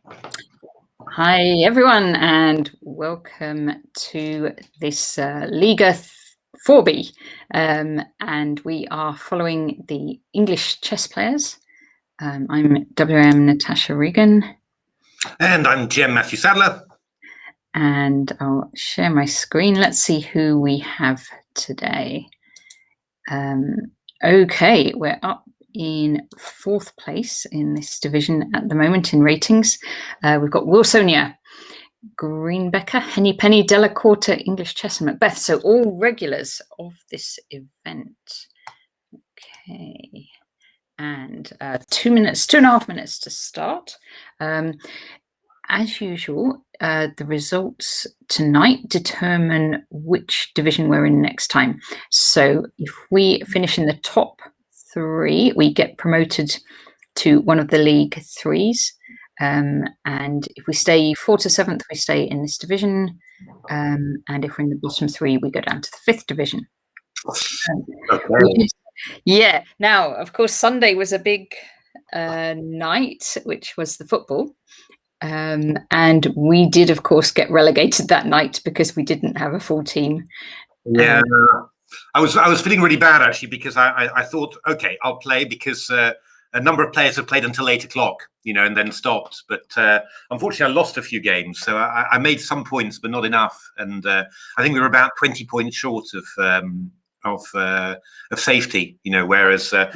Hi everyone, and welcome to this Liga 4B, and we are following the English chess players. I'm WIM Natasha Regan. And I'm GM Matthew Sadler. And I'll share my screen. Let's see who we have today. Okay, we're up in 4th place in this division at the moment in ratings. We've got Wilsonia, Greenbecker, Henny Penny, Della Corta, English Chess, and Macbeth. So all regulars of this event. Okay, and 2.5 minutes to start. As usual, the results tonight determine which division we're in next time. So if we finish in the top 3, we get promoted to one of the League 3s. And if we stay 4th to 7th, we stay in this division. And if we're in the bottom 3, we go down to the 5th division. Yeah. Now, of course, Sunday was a big night, which was the football. And we did, of course, get relegated that night because we didn't have a full team. Yeah, I was feeling really bad actually because I thought, okay, I'll play because a number of players have played until 8 o'clock, and then stopped. But unfortunately, I lost a few games, so I made some points, but not enough. And I think we were about 20 points short of safety. Whereas if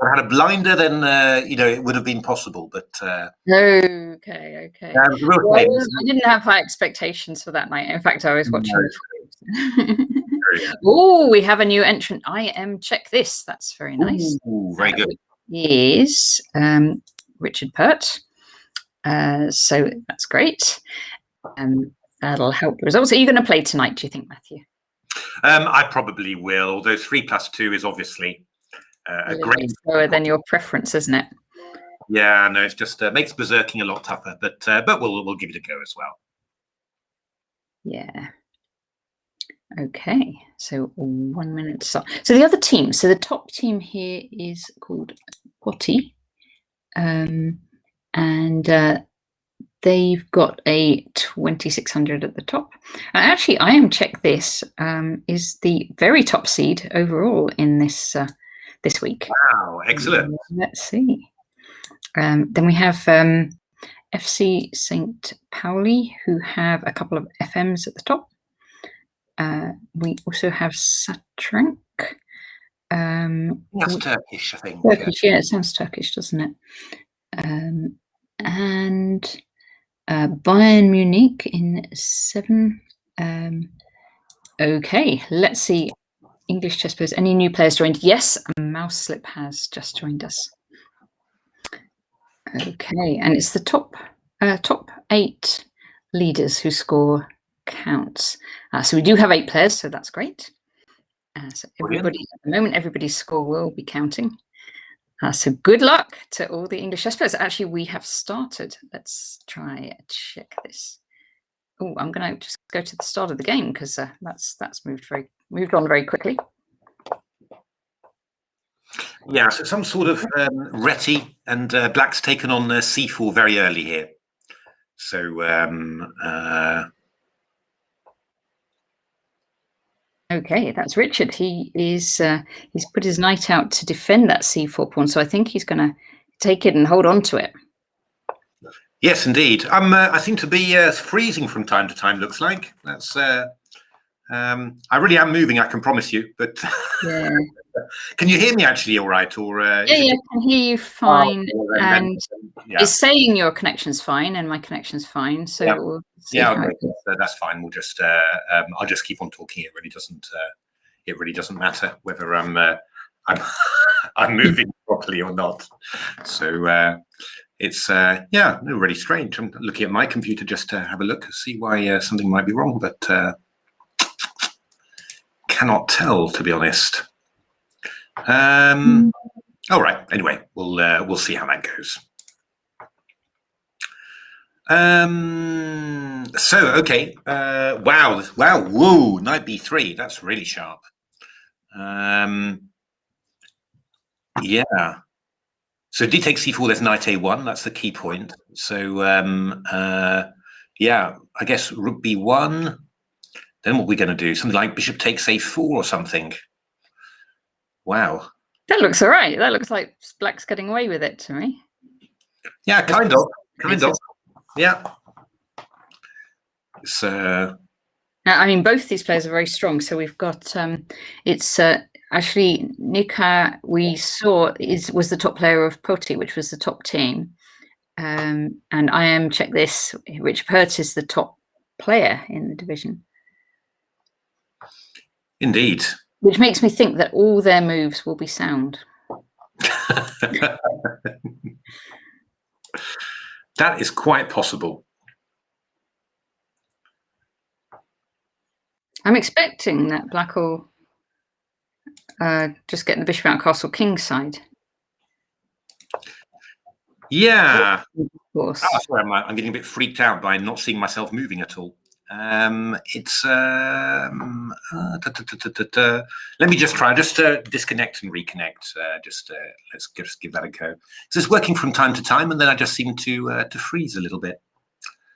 I had a blinder, then it would have been possible. But okay. Well, I didn't have high expectations for that night. In fact, I was watching. Oh, we have a new entrant. I am check this. That's very nice. Ooh, very good. Is Richard Pert. So that's great. That'll help the results. Are you going to play tonight, do you think, Matthew? I probably will, although 3+2 is obviously a great slower than your preference, isn't it? Yeah, no, it's just makes berserking a lot tougher, but we'll give it a go as well. Yeah. Okay, so 1 minute. So the other team, so the top team here is called Potty, and they've got a 2600 at the top. Actually, I am check this is the very top seed overall in this this week. Wow, excellent. Let's see. Then we have FC St. Pauli, who have a couple of FMs at the top. We also have Satrank. That's Turkish, I think. Turkish, yeah, it sounds Turkish, doesn't it? And Bayern Munich in 7. Okay, let's see. English chess players. Any new players joined? Yes, Mouseslip has just joined us. Okay, and it's the top 8 leaders who score counts. So we do have 8 players, so that's great. So everybody at the moment, everybody's score will be counting. So good luck to all the English chess players. Actually, we have started. Let's try check this. Oh, I'm going to just go to the start of the game because that's moved on very quickly. Yeah, so some sort of Reti, and Black's taken on C4 very early here. So okay, that's Richard. He is he's put his knight out to defend that C4 pawn. So I think he's going to take it and hold on to it. Yes, indeed. I seem to be freezing from time to time. Looks like that's. I really am moving. I can promise you. But yeah. Can you hear me actually all right? Or yeah, I can hear you fine. And it's saying your connection's fine and my connection's fine. So yeah, we'll that's fine. We'll just I'll just keep on talking. It really doesn't matter whether I'm moving properly or not. So it's really strange. I'm looking at my computer just to have a look and see why something might be wrong, but cannot tell, to be honest. All right. Anyway, we'll see how that goes. So okay. Wow. Whoa. Knight B3. That's really sharp. Yeah. So d takes c4, there's knight a1. That's the key point. So yeah, I guess rook b1. Then what are we going to do? Something like bishop takes a4 or something. Wow. That looks all right. That looks like black's getting away with it to me. Yeah, kind of. Yeah. It's I mean, both these players are very strong. So we've got it's actually Nika. We saw was the top player of Poti, which was the top team, and I am check this. Richard Pert is the top player in the division. Indeed. Which makes me think that all their moves will be sound. That is quite possible. I'm expecting that black will just get the bishop out castle king side. Yeah. Of course. Oh, sorry, I'm getting a bit freaked out by not seeing myself moving at all. It's let me just try disconnect and reconnect. Let's just give that a go. So it's working from time to time, and then I just seem to freeze a little bit.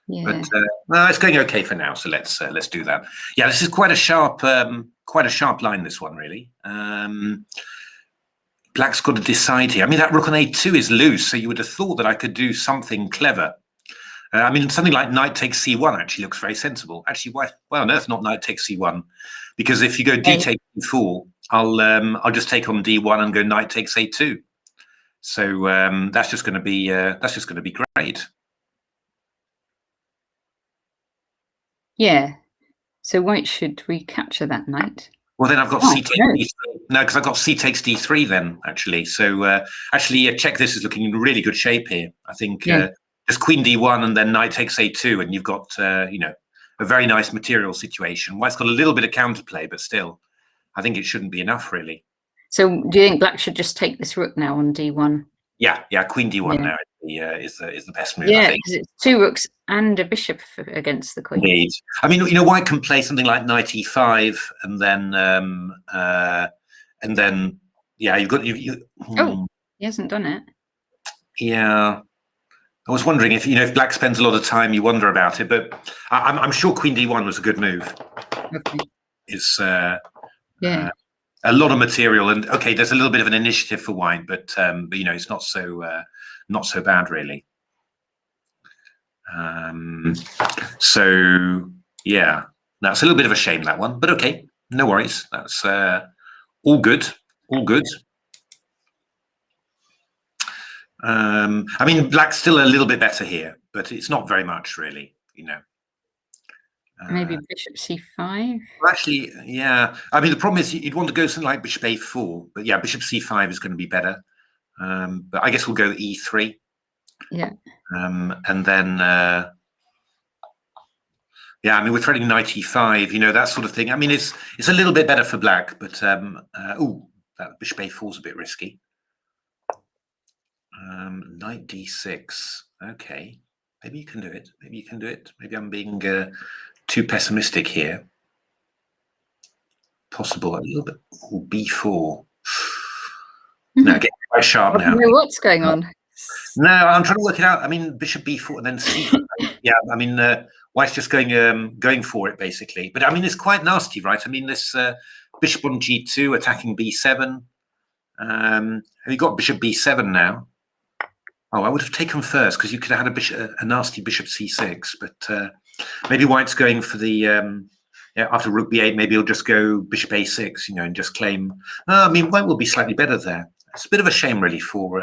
Yeah. But no, it's going okay for now. So let's do that. Yeah, this is quite a sharp line. This one really. Black's got to decide here. I mean, that rook on a2 is loose, so you would have thought that I could do something clever. I mean, something like knight takes c1 actually looks very sensible. Actually, why on earth not knight takes c1? Because if you go d takes c4, I'll just take on d1 and go knight takes a2. So that's just going to be great. Yeah. So white should recapture that knight. Well, then I've got c takes d3. No, because I've got c takes d3 then actually. So actually, check this is looking in really good shape here. I think. Yeah. Just queen d1 and then knight takes a2, and you've got you know, a very nice material situation. White's got a little bit of counterplay, but still, I think it shouldn't be enough really. So do you think black should just take this rook now on d1? Yeah, queen d1 now is the best move. Yeah, because it's two rooks and a bishop against the queen. Indeed. I mean, you know, white can play something like knight e5, and then yeah, you've got Oh, he hasn't done it. Yeah. I was wondering if black spends a lot of time, you wonder about it, but I'm sure queen d1 was a good move. Okay. It's a lot of material, and okay, there's a little bit of an initiative for white, but you know, it's not so bad really. So yeah, that's a little bit of a shame, that one, but okay, no worries. That's all good, all good. I mean, black's still a little bit better here, but it's not very much, really, you know. Maybe bishop c5? Well, actually, yeah. I mean, the problem is you'd want to go something like bishop a4, but yeah, bishop c5 is going to be better. But I guess we'll go e3. Yeah. And then, yeah, I mean, we're threading knight e5, you know, that sort of thing. I mean, it's a little bit better for black, but, oh, that bishop a4 is a bit risky. Knight d6. Okay, maybe you can do it. Maybe you can do it. Maybe I'm being too pessimistic here. Possible a little bit. Ooh, b4. No, getting quite sharp now. I don't know what's going on. No, I'm trying to work it out. I mean, bishop b4 and then c. Yeah, I mean, white's just going for it basically. But I mean, it's quite nasty, right? I mean, this bishop on g2 attacking b7. Have you got bishop b7 now? Oh, I would have taken first because you could have had a nasty bishop c6, but maybe white's going for the yeah, after rook b8. Maybe he'll just go bishop a6, you know, and just claim. I mean, white will be slightly better there. It's a bit of a shame, really. For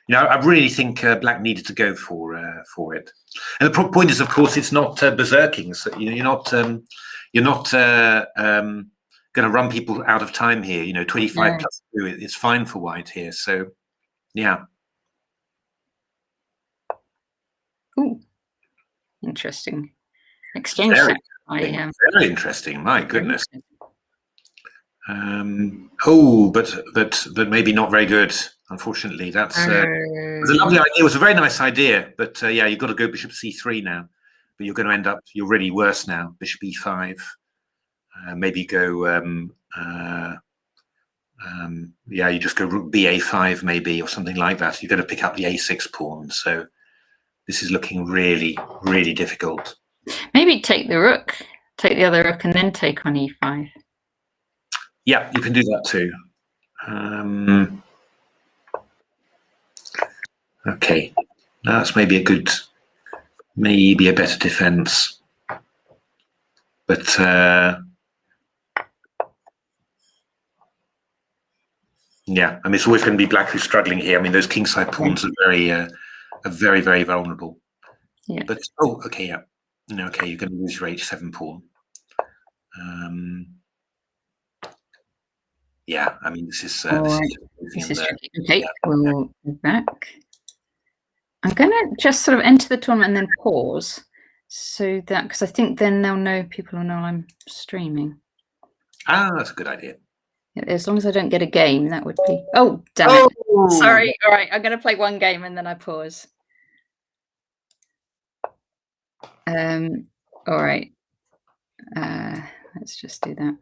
you know, I really think black needed to go for it. And the point is, of course, it's not berserking. So you know, you're not going to run people out of time here. You know, 25 plus 2 is fine for white here. So yeah. Ooh, interesting exchange. Very interesting. My goodness. Oh, but maybe not very good. Unfortunately, that's it was a lovely idea. It was a very nice idea, but yeah, you've got to go bishop c3 now. But you're going to end up. You're really worse now. Bishop e5. Maybe go Yeah, you just go rook ba5 maybe, or something like that. You're going to pick up the a6 pawn. So this is looking really, really difficult. Maybe take the rook, take the other rook, and then take on e5. Yeah, you can do that too. Okay, that's maybe a better defense. But yeah, I mean, it's always going to be black who's struggling here. I mean, those kingside pawns are very, very vulnerable. Yeah. But okay, yeah. No, okay, you're going to lose your h7 pawn. Yeah, I mean, this is tricky. Okay, we'll move back. I'm going to just sort of enter the tournament and then pause, so that, because I think then people will know I'm streaming. Ah, that's a good idea. As long as I don't get a game, that would be. Oh, damn it! Sorry. All right, I'm going to play one game and then I pause. All right. Let's just do that.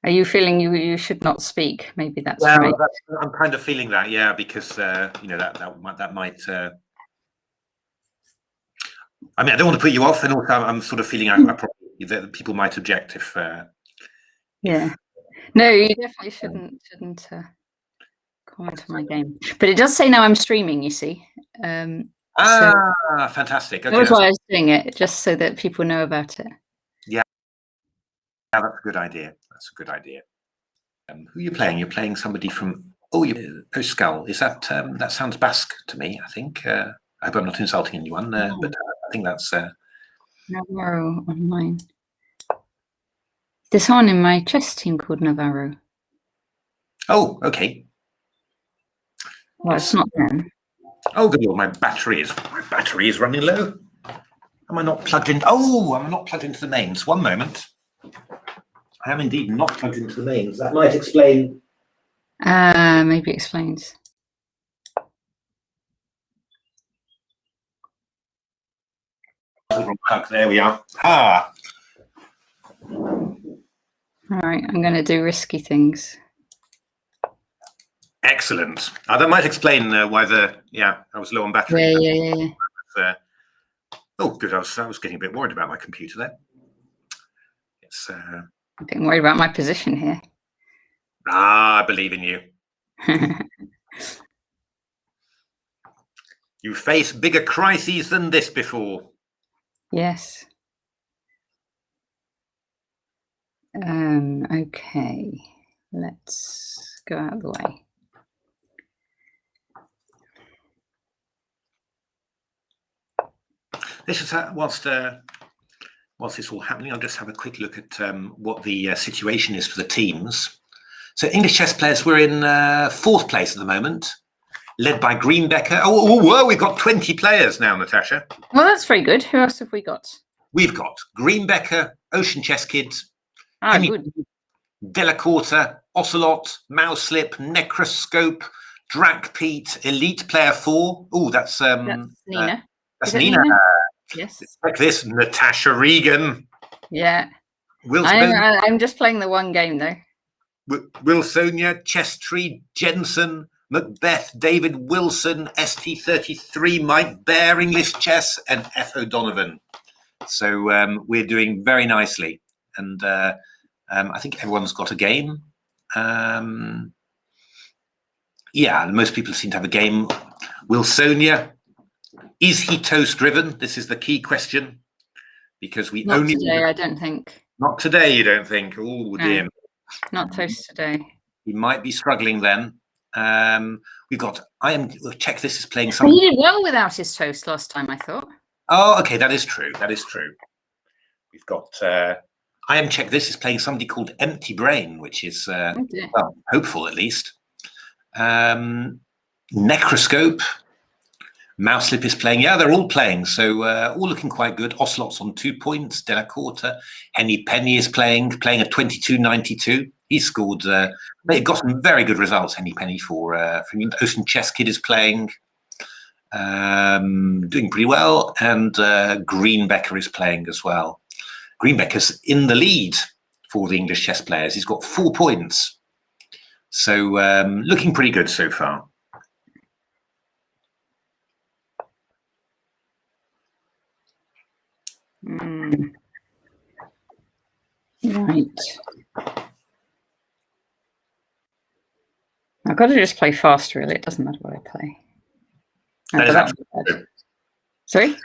Are you feeling you should not speak? Maybe that's right. I'm kind of feeling that, yeah, because you know that might. I mean, I don't want to put you off, and also I'm sort of feeling that people might object if. Yeah. No, you definitely shouldn't comment on my game. But it does say now I'm streaming. You see. Fantastic. Okay, that's why I was doing it, just so that people know about it. Yeah, that's a good idea. That's a good idea. Who are you playing? You're playing somebody from Skull. Is that that sounds Basque to me? I think. I hope I'm not insulting anyone, but I think that's Navarro online. There's someone in my chess team called Navarro. Oh, okay. Well, it's not them. Oh, good Lord, my battery is running low. Am I not plugged in? Oh, I'm not plugged into the mains. One moment. I am indeed not plugged into the mains. That might explain. Maybe explains. There we are. Ah. All right, I'm going to do risky things. Excellent. That might explain why I was low on battery. Yeah. Oh, good. I was getting a bit worried about my computer there. It's. I'm getting worried about my position here. I believe in you. You face bigger crises than this before. Yes. Okay. Let's go out of the way. This is whilst it's all happening, I'll just have a quick look at what the situation is for the teams. So English chess players, we're in 4th place at the moment, led by Greenbecker. Whoa, we've got 20 players now, Natasha. Well, that's very good. Who else have we got? We've got Greenbecker, Ocean Chess Kids, good. Delacorte, Ocelot, Mouslip, Necroscope, Drakpete, Elite Player 4. Oh, that's Nina. That's Nina. Yes. Like this, Natasha Regan. Yeah. I'm just playing the one game though. Wilsonia, Chess Tree, Jensen, Macbeth, David Wilson, ST33, Mike Bear, English Chess, and F. O'Donovan. So we're doing very nicely, and I think everyone's got a game. Yeah, most people seem to have a game. Wilsonia. Is he toast driven? This is the key question, because we not today. I don't think. Not today. You don't think? Oh dear. Not toast today. He might be struggling then. We've got. Check. This is playing some. He did well without his toast last time, I thought. Oh, okay. That is true. That is true. We've got. Check. This is playing somebody called Empty Brain, which is well, hopeful at least. Necroscope. Mouslip is playing. Yeah, they're all playing. So all looking quite good. Ocelot's on 2 points. Delacorte. Henny Penny is playing at 22.92. He scored. They got some very good results. Henny Penny for Ocean Chess Kid is playing, doing pretty well, and Greenbecker is playing as well. Greenbecker's in the lead for the English chess players. He's got 4 points, so looking pretty good so far. Right. I've got to just play fast, really. It doesn't matter what I play. That is absolutely true. Sorry?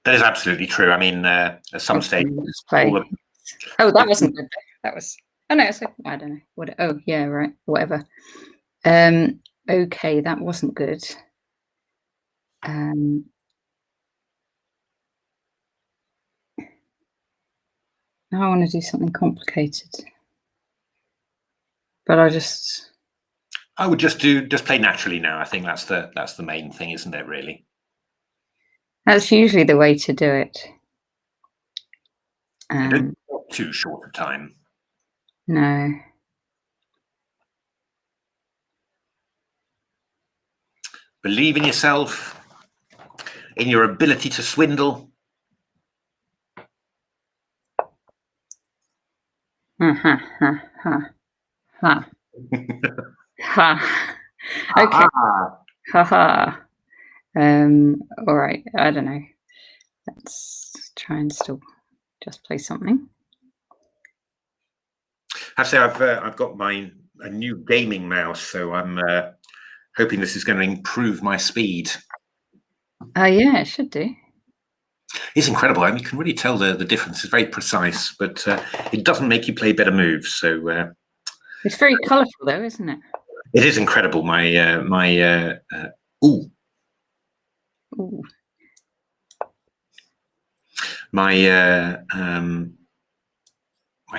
That is absolutely true. I mean, at some stage... Oh, that wasn't good. That was... Oh, no, I don't know. What? Oh, yeah, right. Whatever. Okay, that wasn't good. Now I want to do something complicated. But I would just play naturally now. I think that's the main thing, isn't it, really? That's usually the way to do it. Not too short of time. No. Believe in yourself, in your ability to swindle. Okay. Haha. All right. I don't know. Let's try and still just play something. I have to say, I've got a new gaming mouse, so I'm hoping this is going to improve my speed. Yeah, it should do. It's incredible. I mean, you can really tell the difference. It's very precise, but it doesn't make you play better moves. So it's very colourful, though, isn't it? It is incredible. My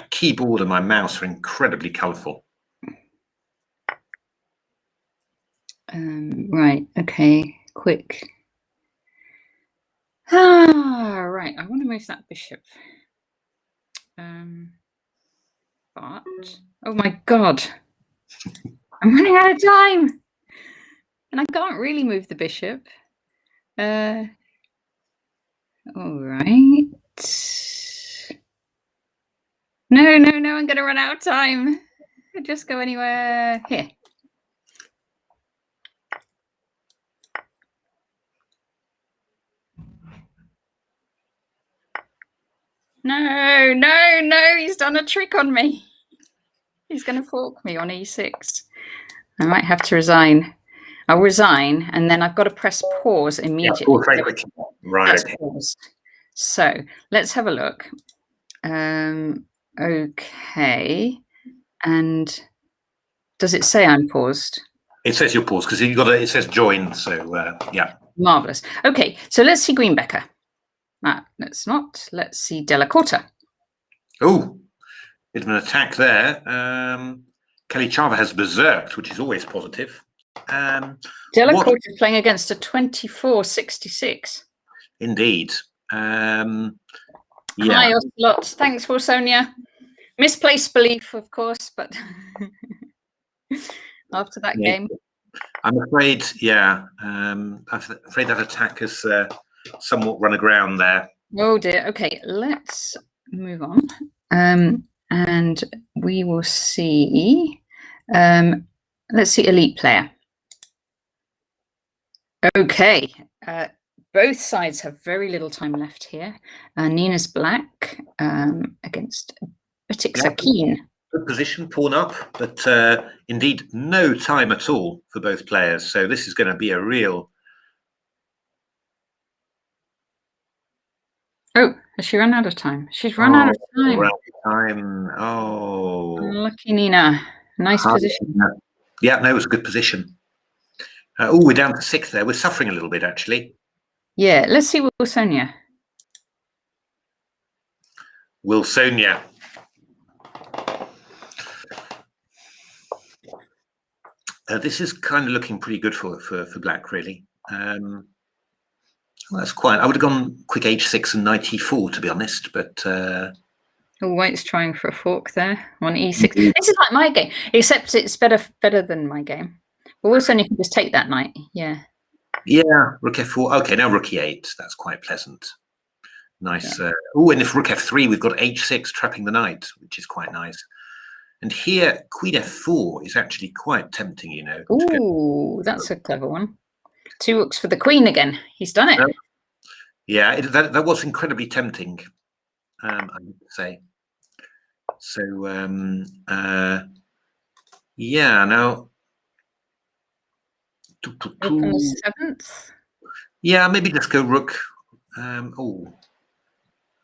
keyboard and my mouse are incredibly colourful. Right. Okay. Quick. Right. I want to move that bishop. But oh my God, I'm running out of time, and I can't really move the bishop. All right. No, I'm going to run out of time. I'll just go anywhere here. No, he's done a trick on me. He's going to fork me on e6. I might have to resign. I'll resign, and then I've got to press pause immediately. Yeah, very quickly. Right. Paused. So let's have a look. Okay. And does it say I'm paused? It says you're paused because it says join. So yeah. Marvelous. Okay, so let's see Greenbecker. Let's not. Let's see Della Corta. Oh, bit of an attack there. Kelly Chava has berserked, which is always positive. Della Corta playing against a 24-66. Indeed. Yeah. Hi, Ocelot. Thanks, Wilsonia. Misplaced belief, of course, but after that game. I'm afraid, yeah. I'm afraid that attack has somewhat run aground there. Oh dear. Okay, let's move on. And we will see. Let's see elite player. Okay. Both sides have very little time left here. Nina's black against Batik Sakin. Good position, pawn up, but indeed no time at all for both players. So this is going to be a real... Oh, has she run out of time? She's run out of time. Run out of time. Oh. Lucky Nina. Nice position. Yeah, no, it was a good position. Oh, we're down to 6 there. We're suffering a little bit, actually. Yeah, let's see Wilsonia. Wilsonia. This is kind of looking pretty good for black, really. Well, that's quite. I would have gone quick h6 and knight e4, to be honest, but Oh, White's trying for a fork there on e6. This is like my game, except it's better than my game. But also, you can just take that knight. Yeah. Yeah, rook f4. Okay, now rook e8. That's quite pleasant. Nice. Yeah. Oh, and if rook f3, we've got h6 trapping the knight, which is quite nice. And here, queen f4 is actually quite tempting, you know. Ooh, that's a clever one. 2 rooks for the queen again. He's done it. Yeah, that was incredibly tempting, I would say. So, yeah, now... Rook on the 7th? Yeah, maybe just go rook... oh,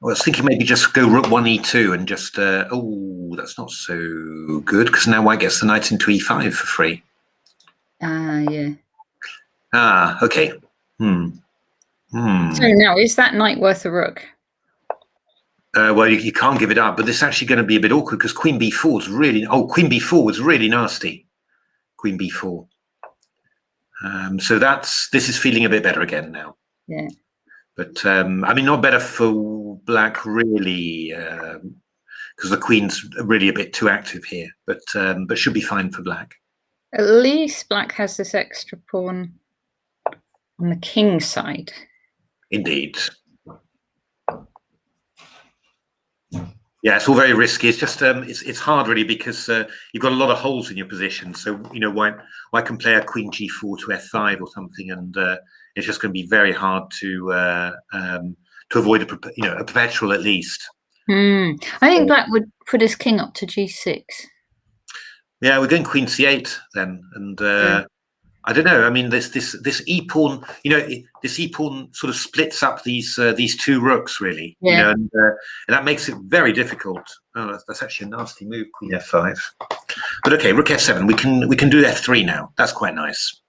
I was thinking maybe just go rook 1 e2 and just... oh, that's not so good, because now white gets the knight into e5 for free. Yeah. Ah, okay. So now, is that knight worth a rook? Well, you can't give it up, but this is actually going to be a bit awkward because queen b4 is really... Oh, queen b4 was really nasty. Queen b4. So this is feeling a bit better again now. Yeah. But, I mean, not better for black, really, because the queen's really a bit too active here, but should be fine for black. At least black has this extra pawn on the king side. Indeed. Yeah, it's all very risky. It's just it's hard really because you've got a lot of holes in your position. So you know why can play a queen g4 to f5 or something, and it's just going to be very hard to avoid a perpetual at least. I think black would put his king up to g6. Yeah, we're going queen c8 then, and I don't know. I mean, this e pawn, you know, this e pawn sort of splits up these 2 rooks really, you know, and that makes it very difficult. Oh, that's actually a nasty move, queen f5. But okay, rook f7. We can do f3 now. That's quite nice.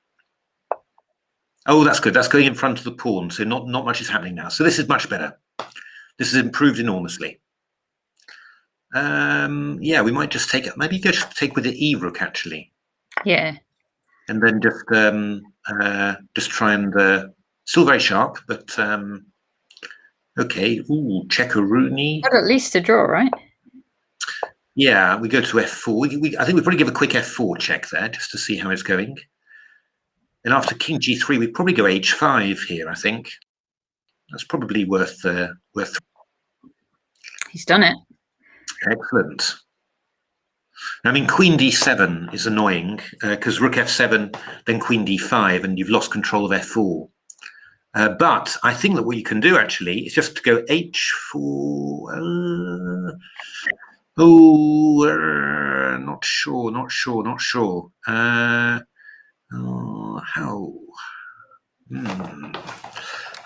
Oh, that's good. That's going in front of the pawn, so not much is happening now. So this is much better. This has improved enormously. Yeah, we might just take it. Maybe just take with the e rook actually. Yeah. And then just try and still very sharp, but okay. Ooh, check a Rooney. But at least a draw, right? Yeah, we go to f4. I think we probably give a quick f4 check there just to see how it's going. And after king g3, we probably go h5 here. I think that's probably worth. He's done it. Excellent. I mean, queen d7 is annoying because rook f7, then queen d5, and you've lost control of f4. But I think that what you can do actually is just to go h4. Not sure. How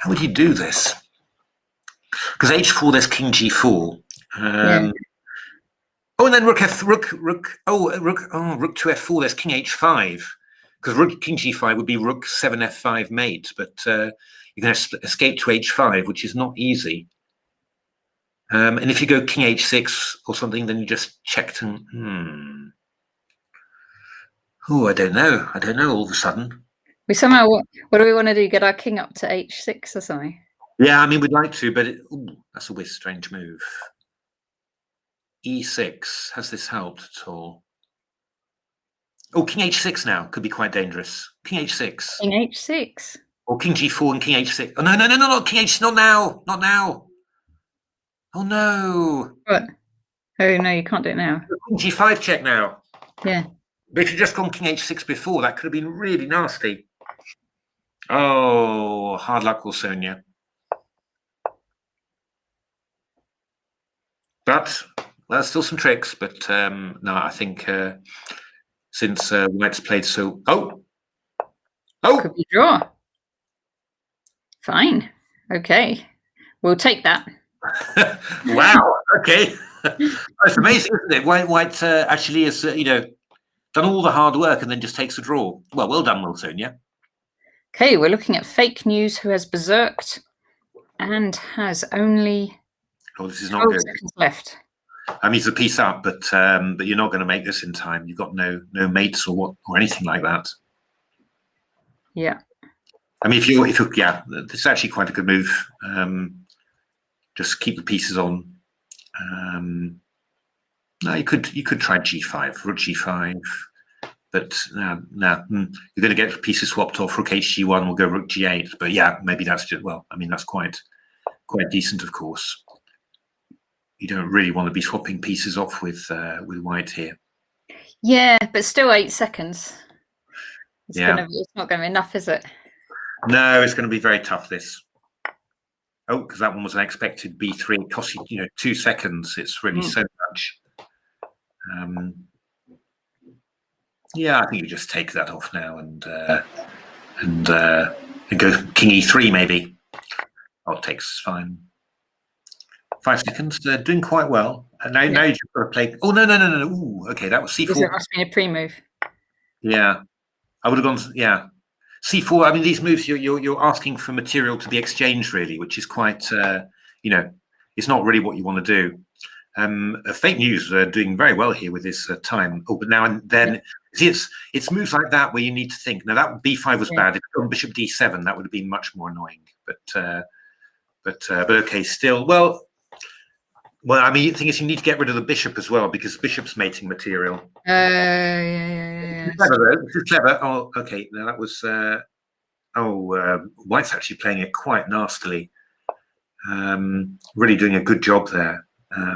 would you do this? Because h4, there's king g4. Oh, and then rook to f4. There's king h5, because king g5 would be rook 7 f5 mate, but you can escape to h5, which is not easy. And if you go king h6 or something, then you just checked and oh, I don't know. All of a sudden, we somehow what do we want to do? Get our king up to h6 or something? Yeah, I mean we'd like to, but that's a strange move. e6, has this helped at all? Oh, king h6 now could be quite dangerous. King h6. King h6. Or king g4 and king h6. Oh no! King h6, not now. Oh no! What? Oh no, you can't do it now. King g5 check now. Yeah. But if you'd just gone king h6 before, that could have been really nasty. Oh, hard luck, Wilsonia. But there's still some tricks. But no, I think since White's played so... Oh! Could be draw. Fine. Okay. We'll take that. Wow. Okay. It's amazing, isn't it? White actually has, done all the hard work and then just takes a draw. Well done, Wilsonia. Okay, we're looking at fake news who has berserked and has only... Oh, this is not good. Seconds left. I mean, it's a piece up, but you're not going to make this in time. You've got no mates or anything like that. Yeah. I mean, if you this is actually quite a good move. Just keep the pieces on. No, you could try g5, rook g5, but no, you're going to get pieces swapped off. Rook hg1 will go rook g8, but yeah, maybe that's just, well, I mean, that's quite decent, of course. You don't really want to be swapping pieces off with white here. Yeah, but still 8 seconds. It's Yeah. it's not going to be enough, is it? No, it's going to be very tough, this. Oh, because that one was an expected b3. It costs you, 2 seconds. It's really so much. Yeah, I think you just take that off now and go king e3 maybe. Oh, it takes fine. 5 seconds. Doing quite well. And now you've got to play. Oh no! Ooh, okay, that was c4. It must be a pre-move. Yeah, I would have gone. Yeah, c4. I mean, these moves you're asking for material to be exchanged, really, which is quite. It's not really what you want to do. Fake news doing very well here with this time. Oh, but now and then, see, it's moves like that where you need to think. Now that b5 was bad. If it on bishop d7, that would have been much more annoying. But okay, still well. Well, I mean, the thing is, you need to get rid of the bishop as well because bishop's mating material. Yeah. Clever though. This is clever. Oh, okay. Now that was. White's actually playing it quite nastily. Really doing a good job there.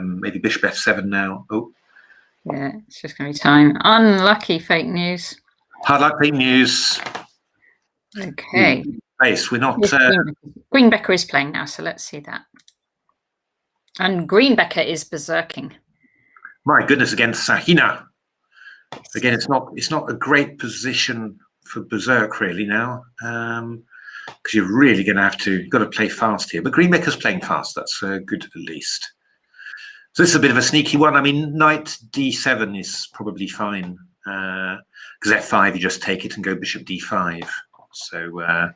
Maybe bishop f7 now. Oh. Yeah, it's just going to be time. Unlucky fake news. Hard luck fake news. Okay. We're not. Greenbecker is playing now, so let's see that. And Greenbecker is berserking. My goodness, against Sahina. Again, it's not a great position for berserk really now, because you're really going to have to. You've got to play fast here. But Greenbecker's playing fast. That's good at least. So this is a bit of a sneaky one. I mean, knight d7 is probably fine because f5 you just take it and go bishop d5. So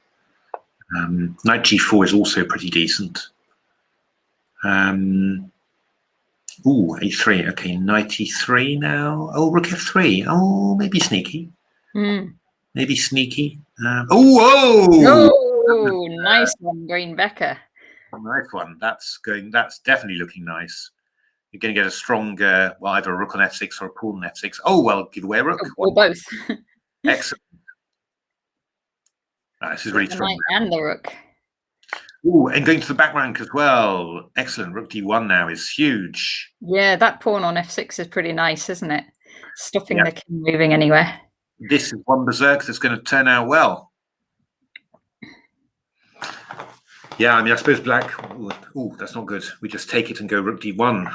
knight g4 is also pretty decent. Ooh, a3. Okay, knight e3 now. Oh, rook f3. Oh, maybe sneaky. Maybe sneaky. Oh, nice one, Greenbecker. Nice one. That's definitely looking nice. You're going to get a strong, either a rook on f6 or a pawn on f6. Oh, well, give away a rook. Or both. Excellent. This is really strong. The knight and the rook. Ooh, and going to the back rank as well. Excellent. Rook d1 now is huge. Yeah, that pawn on f6 is pretty nice, isn't it? Stopping the king moving anywhere. This is one berserk that's going to turn out well. Yeah, I mean, I suppose black. Ooh, that's not good. We just take it and go rook d1.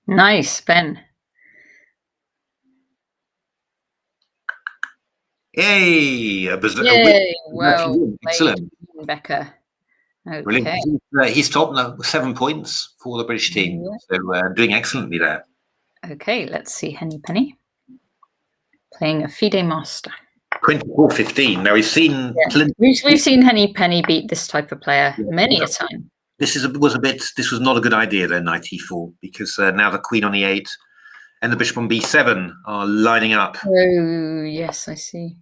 Nice, Ben. Yay! A berserk. Yay! Well, excellent. Becker. Okay. Brilliant. He's top now, 7 points for the British team. So doing excellently there. Okay, let's see Henny Penny playing a FIDE master. 24-15. Now we've seen we've seen Henny Penny beat this type of player many a time. This was not a good idea then, knight e4, because now the queen on e8 and the bishop on b7 are lining up. Oh yes, I see.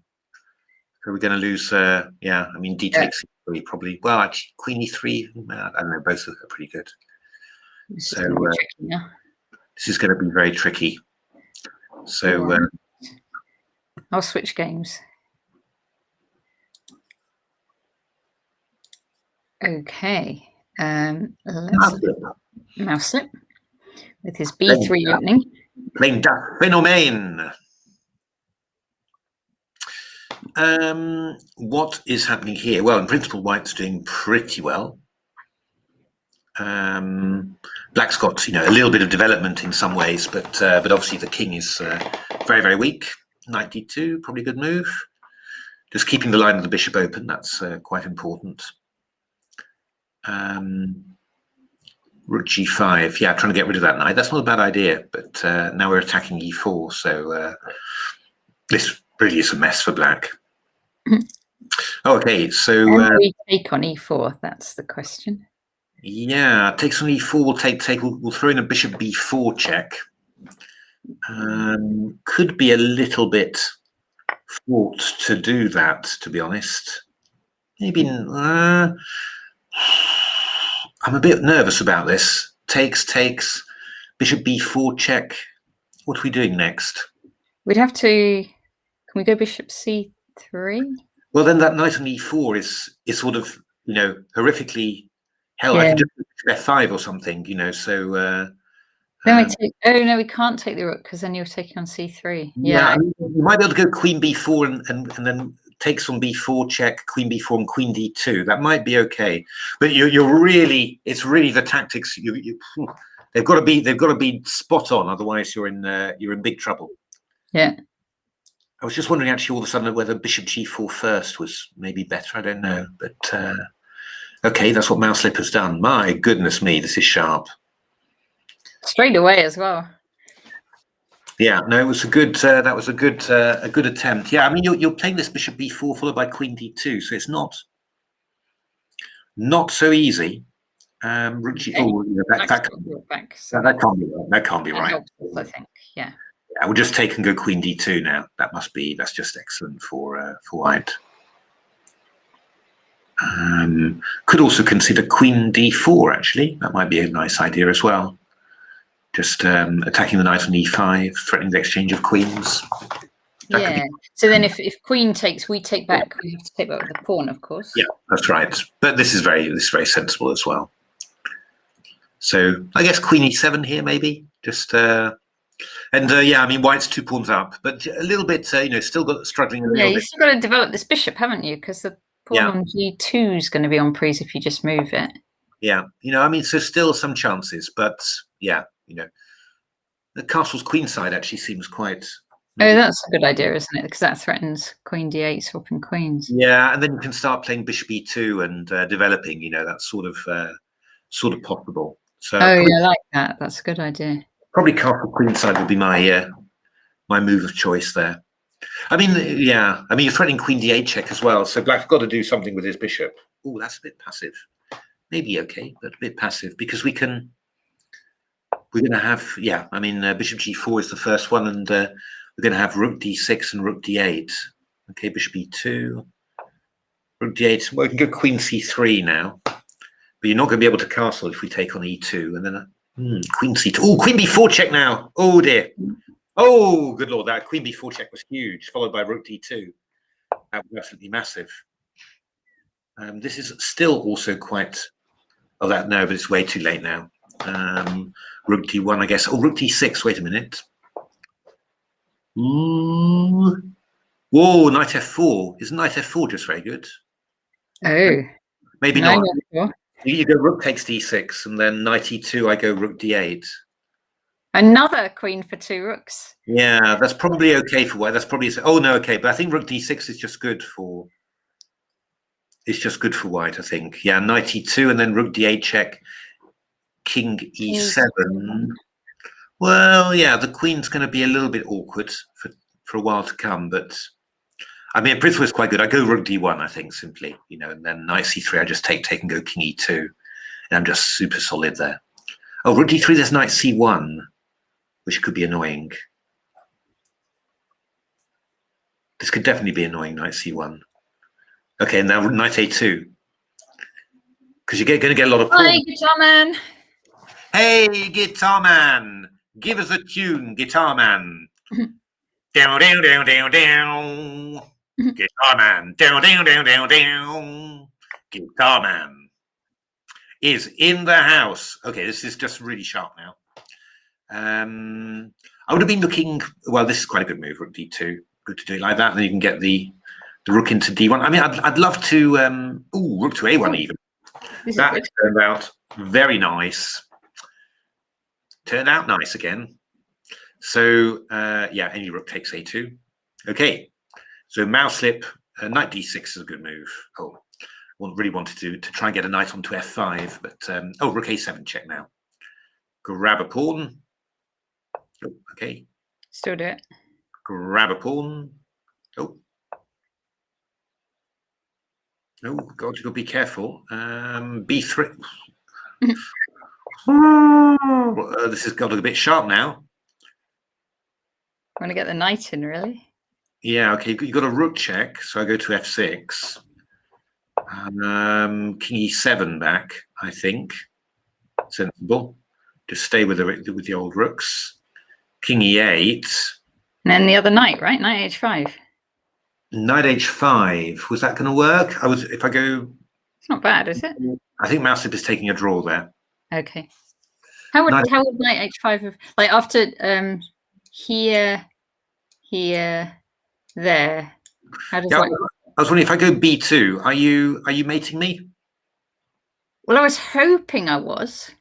So we're going to lose. I mean, d takes e3 probably. Well, actually, queen e3. I don't know. Both are pretty good. This is going to be very tricky. So I'll switch games. Okay. Let's mouse slip with his b3 opening. Playing Das Phänomen. What is happening here? Well, in principle, White's doing pretty well. Black's got a little bit of development in some ways, but obviously the king is very, very weak. Knight d2, probably a good move. Just keeping the line of the bishop open, that's quite important. Rook g5, yeah, trying to get rid of that knight. That's not a bad idea, but now we're attacking e4, so this really is a mess for black. Okay, so we take on e4. That's the question. Yeah, takes on e4. We'll throw in a bishop b4 check. Could be a little bit fraught to do that, to be honest. Maybe. I'm a bit nervous about this. Takes, bishop b4 check. What are we doing next? We'd have to. Can we go bishop c3? Well, then that knight on e4 is sort of, you know, horrifically hell. I could just f5 or something, you know. So then we take. Oh no, we can't take the rook because then you're taking on c3. Yeah, I mean, you might be able to go queen b4 and then takes on b4 check, queen b4 and queen d2. That might be okay, but you're really, it's really the tactics. They've got to be spot on, otherwise you're in big trouble. Yeah. I was just wondering actually all of a sudden whether bishop g4 first was maybe better. I don't know, but okay, that's what Mouselip has done. My goodness me, this is sharp. Straight away as well. Yeah, no, it was a good. That was a good attempt. Yeah, I mean, you're playing this bishop b4 followed by queen d2, so it's not so easy. Okay. Oh, that can't be right. That can't be right. Helps, I think. Yeah. Yeah, we'll just take and go queen d2 now. That's just excellent for white. Could also consider queen d4. Actually, that might be a nice idea as well. Just attacking the knight on e5, threatening the exchange of queens. Yeah. So then if queen takes, we take back. We have to take back with the pawn, of course. Yeah, that's right. But this is very sensible as well. So I guess queen e7 here, maybe. Just yeah, I mean, white's 2 pawns up, but a little bit, you know, still struggling a little bit. Yeah, you've still got to develop this bishop, haven't you? Because the pawn on g2 is going to be on prise if you just move it. Yeah, you know, I mean, so still some chances, but yeah, you know, the castle's queen side actually seems quite. Oh, that's a good idea, isn't it? Because that threatens queen d8, swapping queens. Yeah, and then you can start playing bishop e2 and developing. You know, that's sort of possible. So yeah, I like that. That's a good idea. Probably castle queen side would be my my move of choice there. I mean, yeah, I mean, you're threatening queen d8 check as well, so black's got to do something with his bishop. Oh, that's a bit passive. Maybe okay, but a bit passive because we're going to have, yeah, I mean, bishop g4 is the first one, and we're going to have rook d6 and rook d8. Okay, bishop e2, rook d8. Well, we can go queen c3 now, but you're not going to be able to castle if we take on e2, and then queen c2. Oh, queen b4 check now. Oh dear. Oh, good lord, that queen b4 check was huge, followed by rook d2. That was absolutely massive. This is still also quite. Oh, that no, but it's way too late now. Rook d1, I guess. Oh, rook d6. Wait a minute. Ooh. Whoa, knight f4. Isn't knight f4 just very good? Oh, maybe not. You go rook takes d6, and then knight e2. I go rook d8. Another queen for 2 rooks. Yeah, that's probably okay for white. That's probably oh no, okay, but I think rook d6 is just good for. It's just good for white, I think. Yeah, knight e2 and then rook d8 check, king e7. Well, yeah, the queen's going to be a little bit awkward for a while to come, but I mean, principle is quite good. I go rook d1, I think, simply, you know, and then knight c3. I just take and go king e2, and I'm just super solid there. Oh, rook d3. There's knight c1, which could be annoying. This could definitely be annoying, knight c1. Okay, now knight a2, because you're going to get a lot of. Hi, guitar man. Hey, guitar man, give us a tune, guitar man. Down, down, down, down, down. Guitar man, down, down, down, down, down. Guitar man is in the house. Okay, this is just really sharp now. I would have been looking. Well, this is quite a good move, rook d2. Good to do it like that, and then you can get the rook into d1. I mean, I'd love to. Rook to a1 even. That turned out very nice. Turned out nice again. So yeah, any rook takes a2. Okay, so Mouselip, knight d6 is a good move. Oh, really wanted to try and get a knight onto f5, but oh, rook a7 check now. Grab a pawn. Oh, okay. Still do it. Grab a pawn. Oh. Oh, God, you've got to be careful. B3. This has got a bit sharp now. Want to get the knight in, really? Yeah, okay. You've got a rook check, so I go to f6. King e7 back, I think. sensible. Just stay with the old rooks. King e8. And then the other knight, right? Knight h5. Knight h5. Was that going to work? If I go. It's not bad, is it? I think Mousip is taking a draw there. Okay. How would knight h5 have, like, after here, there? How does that? I was wondering, if I go b2, are you mating me? Well, I was hoping I was.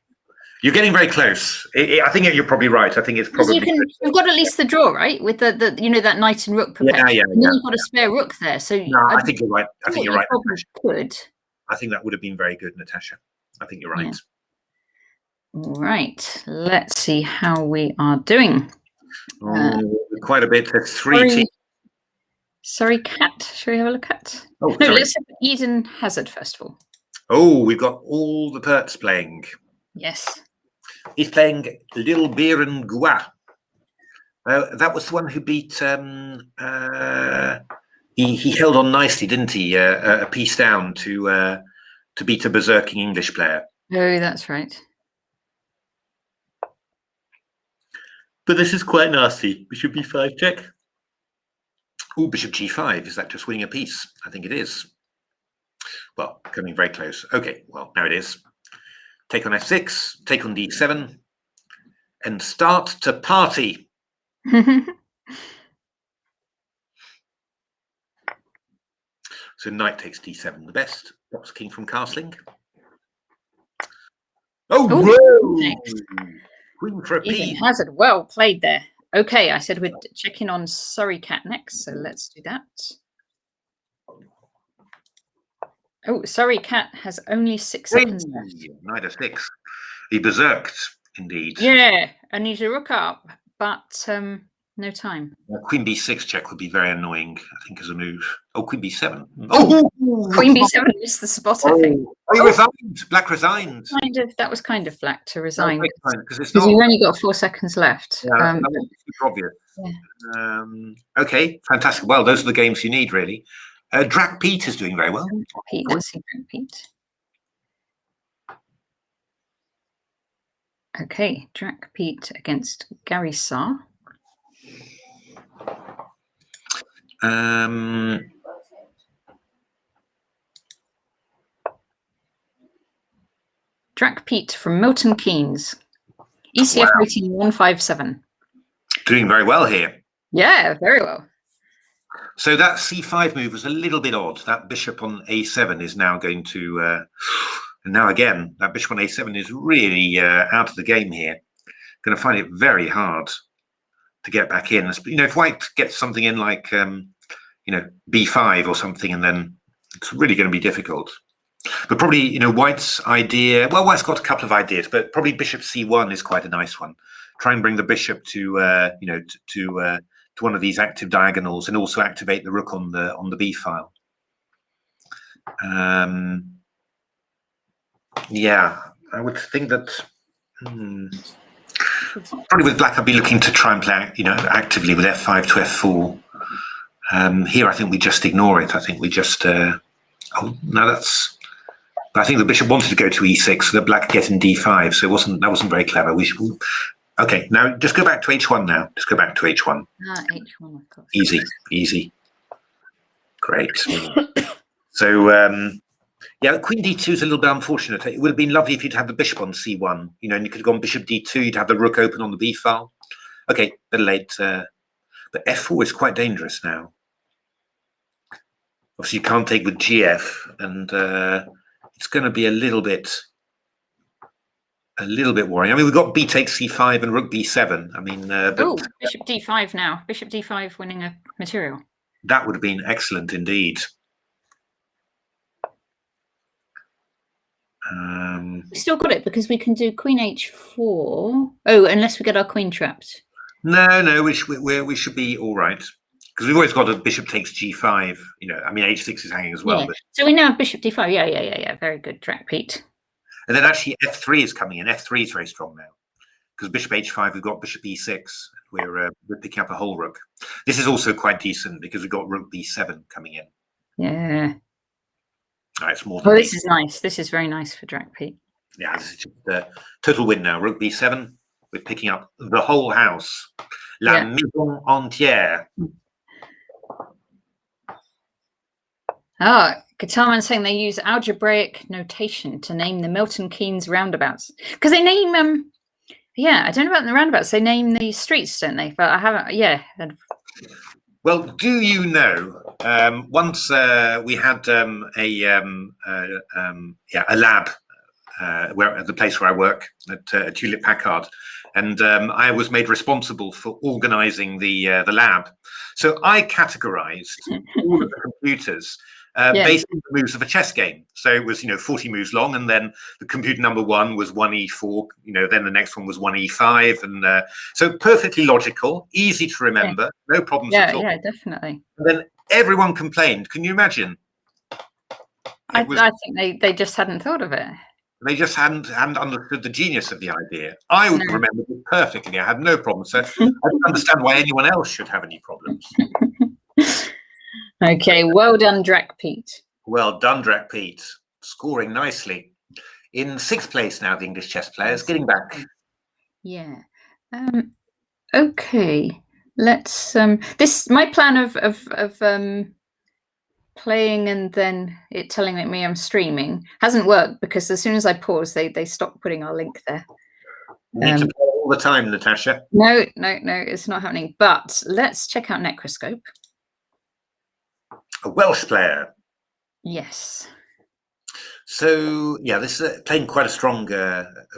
You're getting very close. I think you're probably right. I think it's probably. You've got at least the draw, right? With the that knight and rook perpetual. Yeah. And then you've got a spare rook there. So no, I think you're right. I think you're right. Good. I think that would have been very good, Natasha. I think you're right. Yeah. All right. Let's see how we are doing. Quite a bit. There's 3 teams. Sorry, Cat. Shall we have a look at? Oh, no, let's have Eden Hazard first of all. Oh, we've got all the Perts playing. Yes. He's playing Lil Biren Gua. That was the one who beat. He held on nicely, didn't he? A piece down to beat a berserking English player. Oh, that's right. But this is quite nasty. Bishop b5 check. Oh, Bishop g5. Is that just winning a piece? I think it is. Well, coming very close. Okay, well, now it is. Take on f6, take on d7, and start to party. So knight takes d7, the best. Drops king from castling. Oh, whoa! Queen for a piece. Hazard, well played there. Okay, I said we'd check in on Surrey Cat next, so let's do that. Oh, Surrey Cat has only 6 seconds left. Knight f6. He berserked, indeed. Yeah, and he's a rook up, but no time. Queen b6 check would be very annoying, I think, as a move. Oh, Queen b7. Oh! Queen b7 missed the spot, I think. Oh, you resigned. Black resigned. That was kind of black to resign. Because you've only got 4 seconds left. Yeah, that was super obvious. Yeah. Okay, fantastic. Well, those are the games you need, really. Drac Pete is doing very well. Pete, let's see Drac Pete. Okay, Drac Pete against Gary Saar. Drac Pete from Milton Keynes. ECF rating 157. Doing very well here. Yeah, very well. So that c5 move was a little bit odd. That bishop on a7 is now going to, and now again, that bishop on a7 is really out of the game here. Going to find it very hard to get back in. You know, if white gets something in like, you know, b5 or something, and then it's really going to be difficult. But probably, you know, white's idea, well, white's got a couple of ideas, but probably bishop c1 is quite a nice one. Try and bring the bishop to, you know, to one of these active diagonals, and also activate the rook on the b file. Yeah, I would think that probably with black, I'd be looking to try and play, you know, actively with f5 to f4. Here, I think we just ignore it. I think we just oh no, that's. But I think the bishop wanted to go to e6, so that black could get in d5. So that wasn't very clever. We should. Okay, now just go back to h1 now. Just go back to h1. H1, of course. Easy. Great. So, yeah, queen d2 is a little bit unfortunate. It would have been lovely if you'd had the bishop on c1, you know, and you could have gone bishop d2, you'd have the rook open on the b file. Okay, bit late. But f4 is quite dangerous now. Obviously, you can't take with gf, and it's going to be a little bit worrying. I mean, we've got b takes c5 and rook b7. I mean, bishop d5 now. Bishop d5 winning a material. That would have been excellent indeed. We still got it because we can do queen h4. Oh, unless we get our queen trapped. No, we should be all right. Because we've always got a bishop takes g5. You know, I mean, h6 is hanging as well. Yeah. But... So we now have bishop d5. Yeah. Very good, Drac Pete. And then actually f3 is coming in. F3 is very strong now. Because bishop h5, we've got bishop e6. We're picking up a whole rook. This is also quite decent because we've got rook b7 coming in. Yeah. It's more than this is nice. This is very nice for Drac Pete. Yeah, this is just a total win now. Rook b7. We're picking up the whole house. La maison entière. Oh, Guitarman saying they use algebraic notation to name the Milton Keynes roundabouts. Because they name yeah, I don't know about the roundabouts. They name the streets, don't they? But I haven't. Yeah. Well, do you know? Once we had a lab where at the place where I work at Hewlett Packard, and I was made responsible for organising the lab. So I categorised all of the computers based on the moves of a chess game. So it was, 40 moves long, and then the computer number 1 was 1e4, then the next one was 1e5, and so perfectly logical, easy to remember, no problems at all. Yeah, definitely. And then everyone complained. Can you imagine? I think they just hadn't thought of it. They just hadn't understood the genius of the idea. I would remember it perfectly. I had no problem. So I don't understand why anyone else should have any problems. Okay, well done, Drac Pete. Well done, Drac Pete. Scoring nicely. In 6th place now, the English chess players, getting back. Yeah. Okay. Let's my plan of playing and then it telling me I'm streaming hasn't worked, because as soon as I pause, they stop putting our link there. You need to play all the time, Natasha. No, it's not happening. But let's check out Necroscope. A Welsh player. Yes. So yeah, this is playing quite a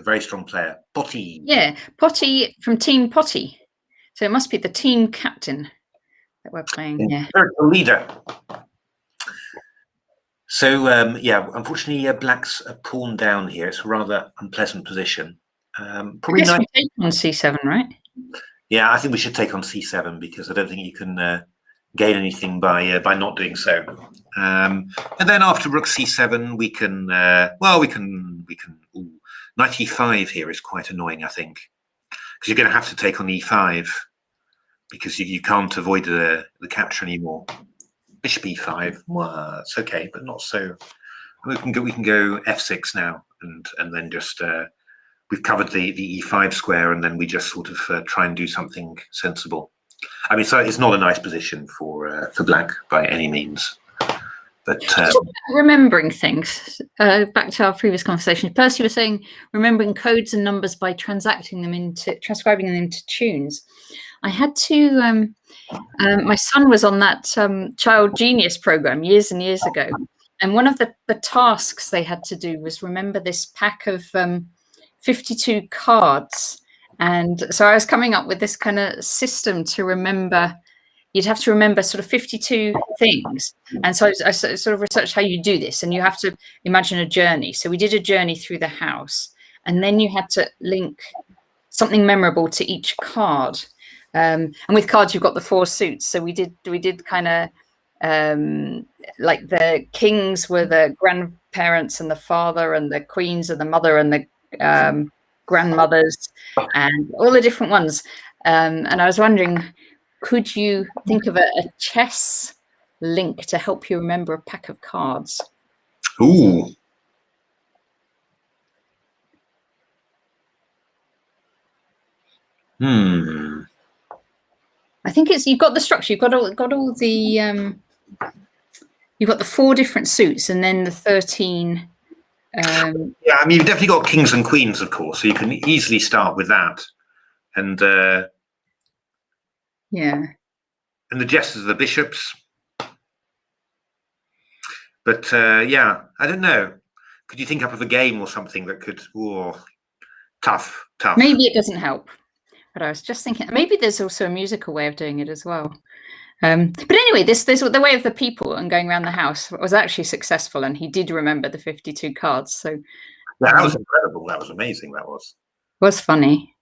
very strong player. Potty. Yeah, Potty from Team Potty. So it must be the team captain that we're playing here. The leader. So yeah, unfortunately, Black's a pawn down here. It's a rather unpleasant position. Probably I guess we take on c7, right? Yeah, I think we should take on c7, because I don't think you can gain anything by not doing so. And then after rook c7, we can knight e5 here is quite annoying, I think, because you're going to have to take on e5, because you can't avoid the capture anymore. Bishop e5, well, it's okay, but not so. We can go f6 now, and then just we've covered the e5 square, and then we just sort of try and do something sensible. I mean, so it's not a nice position for Black by any means. But remembering things, back to our previous conversation, Percy was saying remembering codes and numbers by transcribing them into tunes. I had to. My son was on that Child Genius program years and years ago, and one of the tasks they had to do was remember this pack of 52 cards. And so I was coming up with this kind of system to remember. You'd have to remember sort of 52 things. And so I sort of researched how you do this, and you have to imagine a journey. So we did a journey through the house, and then you had to link something memorable to each card. And with cards, you've got the 4 suits. So we did kind of like the kings were the grandparents and the father, and the queens are the mother and the grandmothers, and all the different ones. And I was wondering, could you think of a chess link to help you remember a pack of cards? Ooh. I think it's, you've got the structure, you've got all the you've got the 4 different suits, and then the 13. Yeah, I mean, you've definitely got kings and queens, of course, so you can easily start with that. And yeah. And the jesters are the bishops. But yeah, I don't know. Could you think up of a game or something that could? Oh, tough. Maybe it doesn't help. But I was just thinking maybe there's also a musical way of doing it as well. But anyway, this the way of the people and going around the house was actually successful, and he did remember the 52 cards. So yeah, that was incredible. That was amazing. That was funny.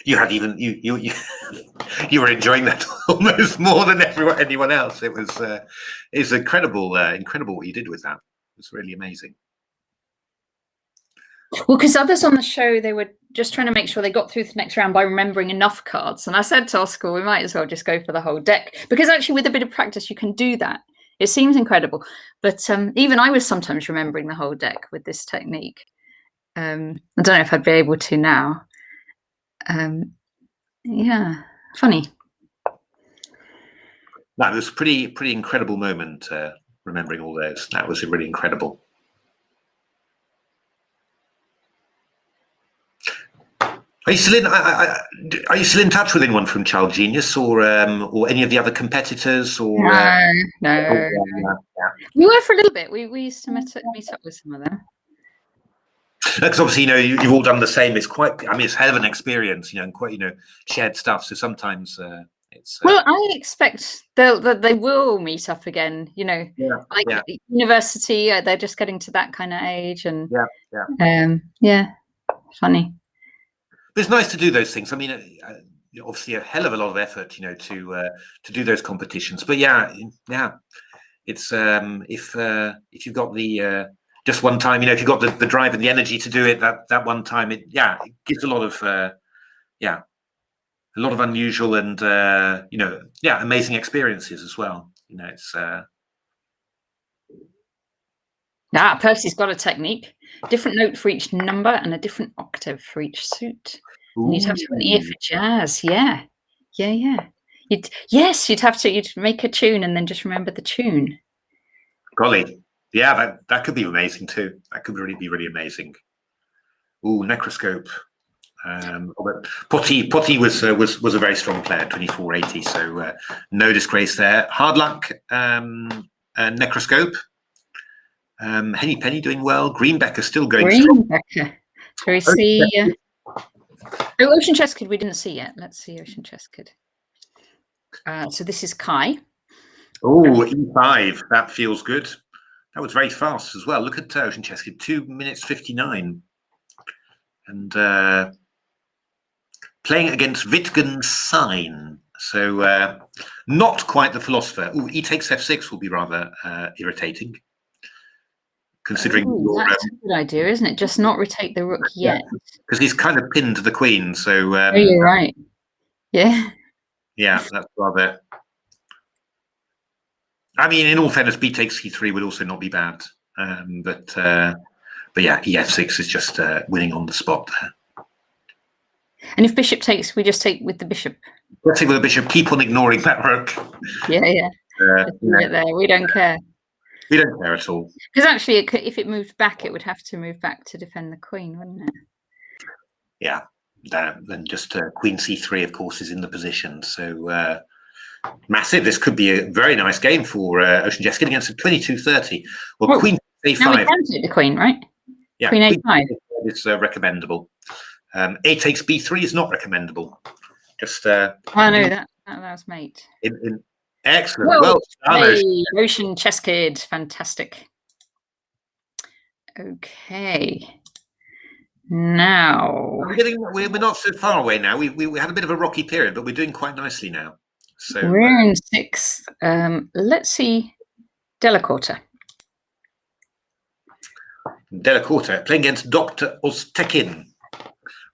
You had even you were enjoying that almost more than anyone else. It was incredible what you did with that. It was really amazing. Well, because others on the show, they were just trying to make sure they got through the next round by remembering enough cards. And I said to Oscar, we might as well just go for the whole deck, because actually with a bit of practice, you can do that. It seems incredible, but even I was sometimes remembering the whole deck with this technique. I don't know if I'd be able to now. Yeah, funny. That was pretty incredible moment. Remembering all those, that was really incredible. Are you still in? Are you still in touch with anyone from Child Genius, or any of the other competitors? Or no. We were for a little bit. We used to meet up with some of them. Because obviously, you've all done the same. It's quite. I mean, it's a hell of an experience, and quite, shared stuff. So sometimes it's. Well, I expect they will meet up again. University. They're just getting to that kind of age, and funny. But it's nice to do those things. I mean, obviously a hell of a lot of effort, to do those competitions. But yeah, it's if you've got the just one time, if you've got the drive and the energy to do it that one time, it gives a lot of unusual and amazing experiences as well. It's. Percy's got a technique. Different note for each number and a different octave for each suit. And you'd have to have an ear for jazz. Yeah. You'd make a tune and then just remember the tune. Golly, yeah, that could be amazing too. That could really be really amazing. Ooh, Necroscope. But Potty was a very strong player, 2480. So no disgrace there. Hard Luck, Necroscope. Henny Penny doing well. Greenbacker still going strong. Shall we see? Ocean Chess Kid we didn't see yet. Let's see Ocean Chess Kid. So this is Kai. Oh, E5. That feels good. That was very fast as well. Look at Ocean Chess Kid, 2 minutes 59. And playing against Wittgenstein. So not quite the philosopher. Oh, E takes F6 will be rather irritating. Considering that's a good idea, isn't it? Just not rotate the rook yet. Because he's kind of pinned to the queen. So you're right. Yeah. Yeah, that's rather. I mean, in all fairness, B takes C3 would also not be bad. But yeah, EF6 is just winning on the spot there. And if bishop takes, we just take with the bishop. Let's take with the bishop. Keep on ignoring that rook. Yeah. Right there. We don't care. We don't care at all. Because actually, if it moved back, it would have to move back to defend the queen, wouldn't it? Yeah. Then just Queen C3, of course, is in the position. So massive. This could be a very nice game for Ocean Chess Kid against a 22-30. Well, Queen A5. Now we can take the queen, right? Yeah. Queen A5. It's recommendable. A takes B3 is not recommendable. Just. I know that was mate. Excellent. Well done, Ocean Chess Kid. Fantastic. Okay. Now we're not so far away now. We had a bit of a rocky period, but we're doing quite nicely now. So we're in 6th. Let's see Delacorte. Delacorte playing against Dr. Oztekin,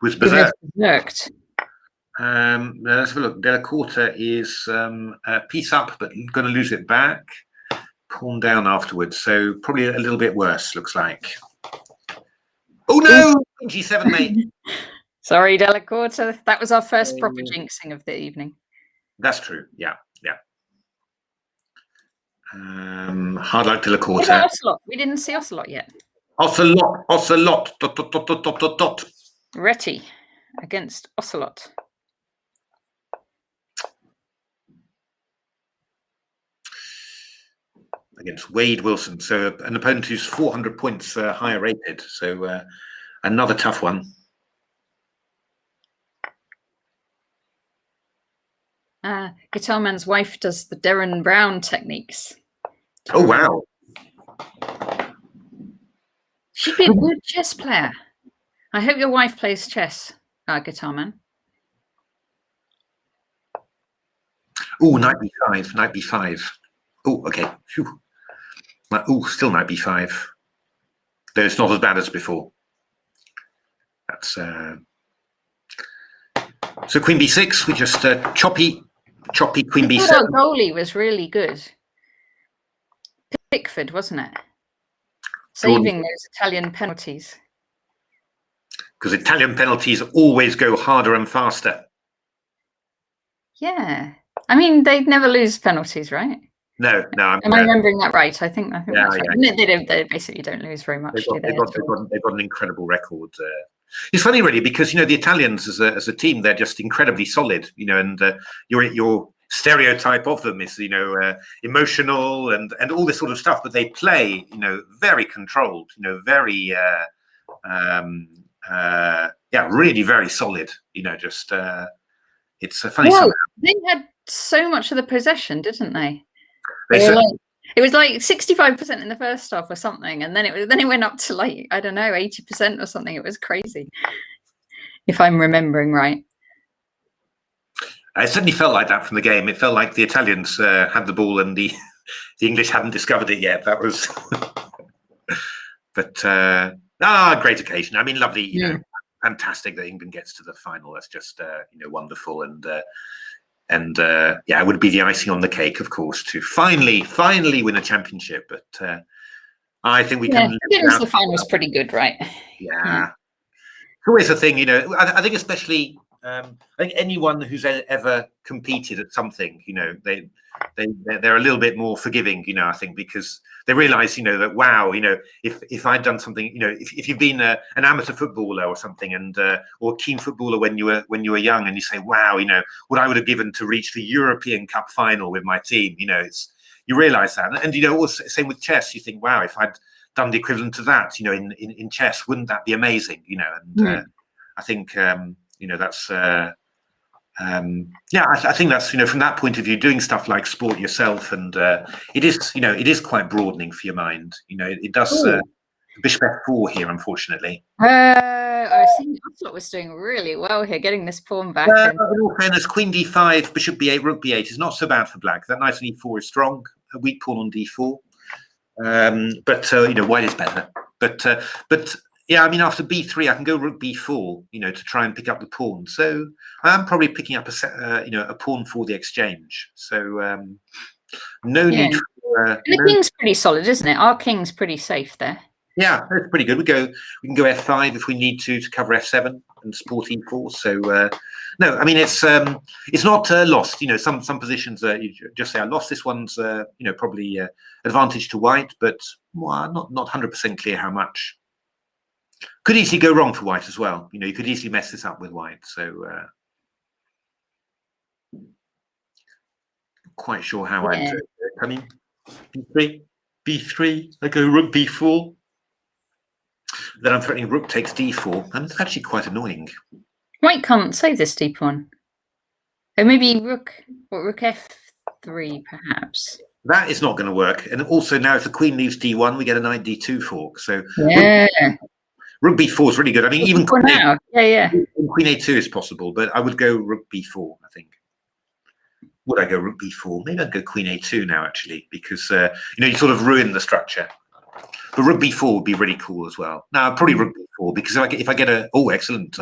who's berserked. Let's have a look. Delacorte is piece up, but going to lose it back. Pawn down afterwards, so probably a little bit worse, looks like. Oh no! G7, mate. Sorry, Delacorte. That was our first proper jinxing of the evening. That's true. Yeah. Hard Luck Delacorte. Ocelot. We didn't see Ocelot yet. Ocelot. ... Retty against Ocelot. Against Wade Wilson, so an opponent who's 400 points higher rated. So another tough one. Guitar Man's wife does the Darren Brown techniques. Oh wow! She'd be a good chess player. I hope your wife plays chess, Guitar Man. Oh, knight b5, knight b5. Oh, okay. Phew. Oh, still knight b5. Though it's not as bad as before. That's so queen b6. We just choppy queen b7. Our goalie was really good. Pickford, wasn't it? Saving those Italian penalties. Because Italian penalties always go harder and faster. Yeah. I mean, they'd never lose penalties, right? No. Am I remembering that right? I think that's right. Yeah. They basically don't lose very much, do they? They've got an incredible record. It's funny, really, because the Italians as a team, they're just incredibly solid. And your stereotype of them is emotional and all this sort of stuff, but they play very controlled. Very really very solid. Just it's funny. Well, they had so much of the possession, didn't they? It was like 65% in the first half or something, and then it went up to like, I don't know, 80% or something. It was crazy, if I'm remembering right. It certainly felt like that from the game. It felt like the Italians had the ball and the English hadn't discovered it yet. That was, but great occasion. I mean, lovely, fantastic that England gets to the final. That's just wonderful, and it would be the icing on the cake, of course, to finally win a championship. But I think we can. The final was pretty good, right? Yeah. It's always a thing, I think especially. I think anyone who's ever competed at something, they're a little bit more forgiving, I think, because they realise, that wow, if I'd done something, if you've been an amateur footballer or something, and or a keen footballer when you were young, and you say, wow, what I would have given to reach the European Cup final with my team, you realise that, and also same with chess, you think, wow, if I'd done the equivalent to that, in chess, wouldn't that be amazing, and I think. That's I think that's from that point of view, doing stuff like sport yourself, and it is quite broadening for your mind. It does. Bishop F4 here, unfortunately. I think Ocelot was doing really well here, getting this pawn back. In all fairness, Queen D5, Bishop B8, Rook B8 is not so bad for black. That knight on E4 is strong. A weak pawn on D4, but white is better. But yeah, I mean, after B3, I can go Rook B4, to try and pick up the pawn. So I'm probably picking up a pawn for the exchange. So no need for. And the king's pretty solid, isn't it? Our king's pretty safe there. Yeah, that's pretty good. We can go F5 if we need to cover F7 and support E4. So no, I mean it's not lost. Some positions you just say I lost. This one's probably advantage to white, but not 100% clear how much. Could easily go wrong for white as well. You could easily mess this up with white. So not quite sure how I'd do it. I mean, B3, I go Rook B4. Then I'm threatening Rook takes D4, and it's actually quite annoying. White can't save this D pawn. Or maybe Rook F3, perhaps. That is not going to work. And also now, if the queen leaves D1, we get a knight D2 fork. So yeah. Rook B4 is really good. I mean, even Queen A2 is possible, but I would go Rook B4, I think. Would I go Rook B4? Maybe I'd go Queen A2 now, actually, because, you sort of ruin the structure. But Rook B4 would be really cool as well. Now, probably Rook B4, because if I get a... Oh, excellent.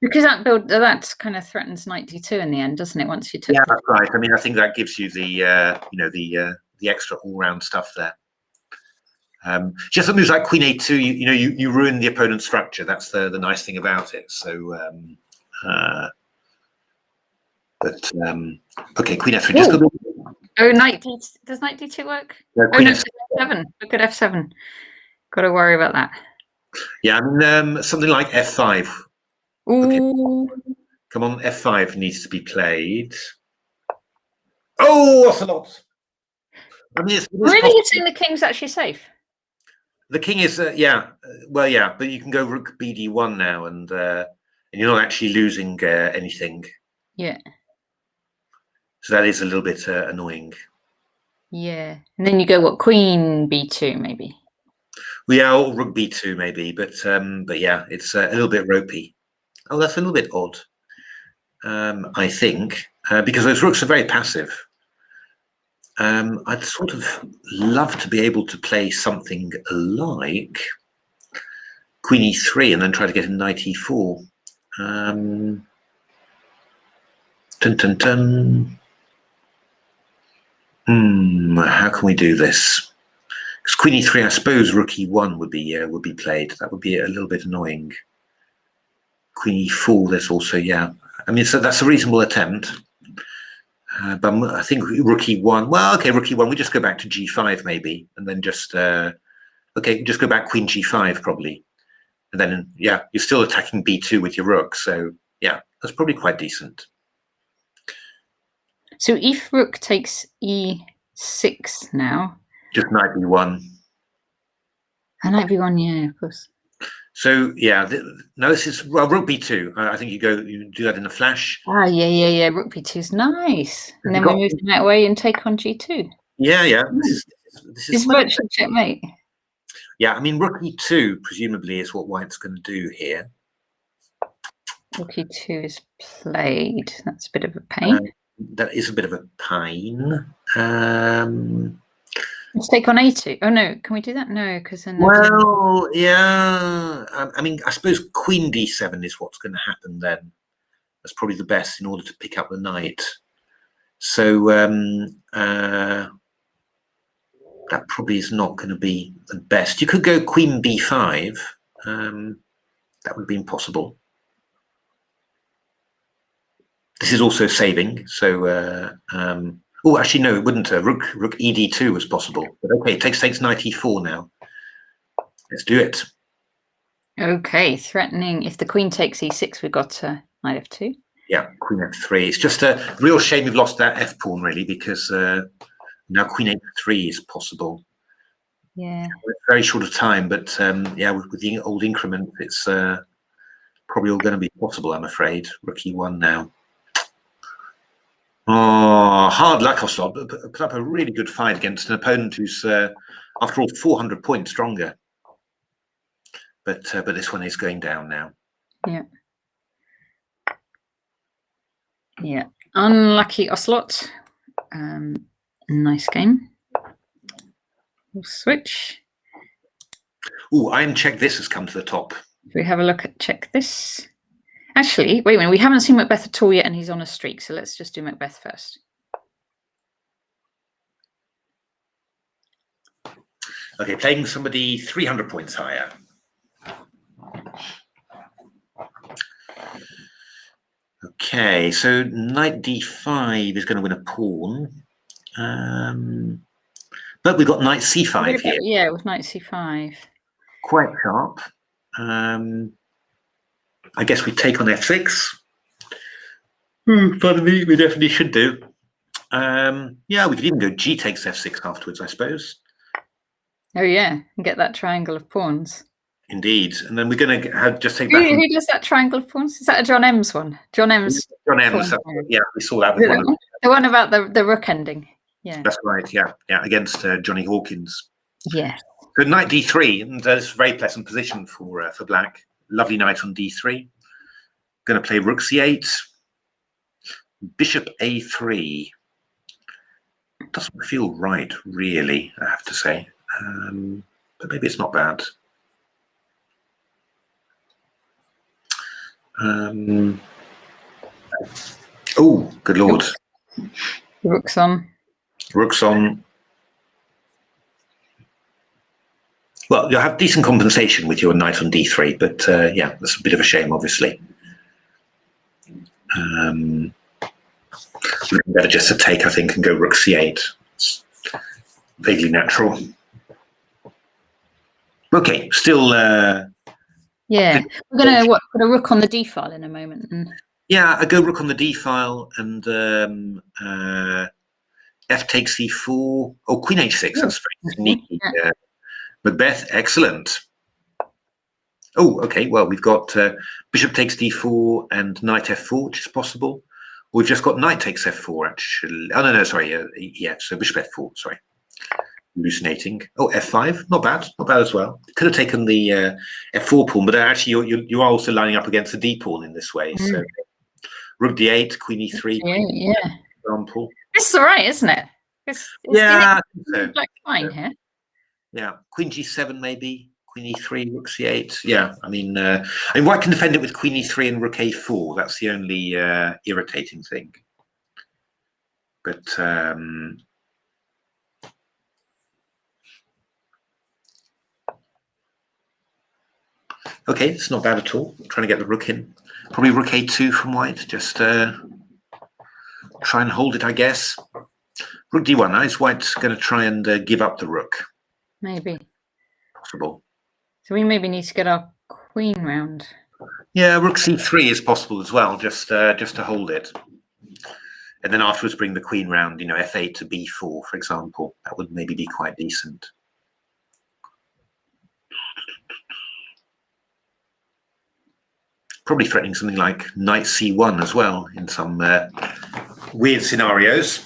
Because that kind of threatens Knight D2 in the end, doesn't it, once you took... Yeah, that's right. I mean, I think that gives you the, the extra all-round stuff there. Just moves like Queen A2, you ruin the opponent's structure. That's the nice thing about it. So, okay, Queen F3. Just does Knight D2 work? No, F7. Look at F7. Got to worry about that. Yeah, I mean, something like F5. Ooh. Okay. Come on, F5 needs to be played. Oh, Ocelot! I mean, really, you're saying the king's actually safe? The king is, well, yeah, but you can go Rook BD1 now, and you're not actually losing anything. Yeah. So that is a little bit annoying. Yeah, and then you go what, Queen B2 maybe? Yeah, or Rook B2 maybe, but yeah, it's a little bit ropey. Oh, that's a little bit odd. I think because those rooks are very passive. I'd sort of love to be able to play something like Queen E3 and then try to get a Knight E4. Dun, dun, dun. How can we do this? Because queen e3, I suppose rook e1 would be played. That would be a little bit annoying. Queen e4, there's also, yeah. I mean, so that's a reasonable attempt. But I think rook e1, well, okay, rook e1, we just go back to g5 maybe, and then just, okay, just go back queen g5 probably. And then, yeah, you're still attacking b2 with your rook. So, yeah, that's probably quite decent. So if rook takes e6 now. Just knight b1. And knight b1, yeah, of course. So, yeah, no, this is, well, rook b2. I think you do that in a flash. Ah, yeah. Rook b2 is nice. And then we move the knight away and take on g2. Yeah. This is virtual checkmate. Yeah, I mean, rook e2 presumably is what white's going to do here. Rook e2 is played. That's a bit of a pain. That is a bit of a pain. Let's take on a2. Oh no, can we do that? No, because then. Well, yeah. I mean, I suppose queen d7 is what's going to happen then. That's probably the best in order to pick up the knight. So that probably is not going to be the best. You could go queen b5. That would be impossible. This is also saving. So, oh, actually, no, it wouldn't. Rook ed2 was possible. But okay, takes knight e4 now. Let's do it. Okay, threatening. If the queen takes e6, we've got knight f2. Yeah, queen f3. It's just a real shame we've lost that f pawn, really, because now queen h3 is possible. Yeah. It's very short of time, but yeah, with the old increment, it's probably all going to be possible, I'm afraid. Rook e1 now. Oh, hard luck, Oslot, but put up a really good fight against an opponent who's, after all, 400 points stronger. But this one is going down now. Yeah. Yeah. Unlucky Oslot. Nice game. We'll switch. Oh, Iron Check This has come to the top. If we have a look at check this. Actually, wait a minute, we haven't seen Macbeth at all yet, and he's on a streak, so let's just do Macbeth first. Okay, playing somebody 300 points higher. Okay, so knight d5 is going to win a pawn. But we've got knight c5 here. Yeah, with knight c5. Quite sharp. I guess we take on f6. Pardon me, we definitely should do. Yeah, we could even go g takes f6 afterwards, I suppose. Oh yeah, and get that triangle of pawns. Indeed, and then we're going to just take back. Who does that triangle of pawns? Is that a John M's one? John M's. John M's. Yeah, we saw that. With the one about the rook ending. Yeah. That's right. Yeah, against Johnny Hawkins. Yeah. So knight d3, and this is a very pleasant position for black. Lovely knight on d3. Going to play rook c8. Bishop a3. Doesn't feel right, really, I have to say. But maybe it's not bad. Oh, good lord. Rook's on. Rook's on. Well, you'll have decent compensation with your knight on d3, but yeah, that's a bit of a shame, obviously. Better just to take, I think, and go rook c8. It's vaguely natural. Okay, still. Yeah, we're gonna put a rook on the d file in a moment. Yeah, I go rook on the d file and f takes c4. Oh, queen h6. That's very sneaky. Macbeth, excellent. Oh, okay. Well, we've got bishop takes d4 and knight f4, which is possible. We've just got knight takes f4, actually. Oh, no, sorry. Yeah, so bishop f4, sorry. Hallucinating. Oh, f5, not bad as well. Could have taken the f4 pawn, but actually you are also lining up against the d pawn in this way. So rook d8, queen e3, yeah. example. This is all right, isn't it? Yeah, black fine here. Yeah, queen g7 maybe. Queen e3, rook c8. Yeah, I mean, white can defend it with queen e3 and rook a4. That's the only irritating thing. But Okay, it's not bad at all. Trying to get the rook in. Probably rook a2 from white. Just try and hold it, I guess. Rook d1. Now is white going to try and give up the rook? Maybe. Possible. So we maybe need to get our queen round. Yeah, rook c3 is possible as well, just to hold it. And then afterwards bring the queen round, you know, f8 to b4, for example. That would maybe be quite decent. Probably threatening something like knight c1 as well in some weird scenarios.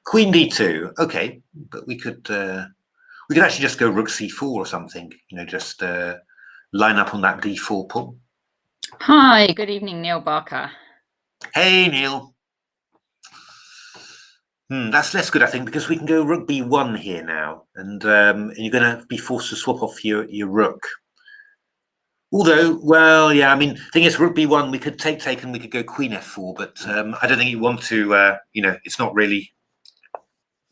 Queen d2, okay, but we could actually just go rook c4 or something, you know, just line up on that d4 pawn. Hi, good evening, Neil Barker. Hey, Neil. That's less good, I think, because we can go rook b1 here now, and you're going to be forced to swap off your rook. Although, well, yeah, I mean, the thing is, rook b1, we could take and we could go queen f4, but I don't think you want to, you know, it's not really.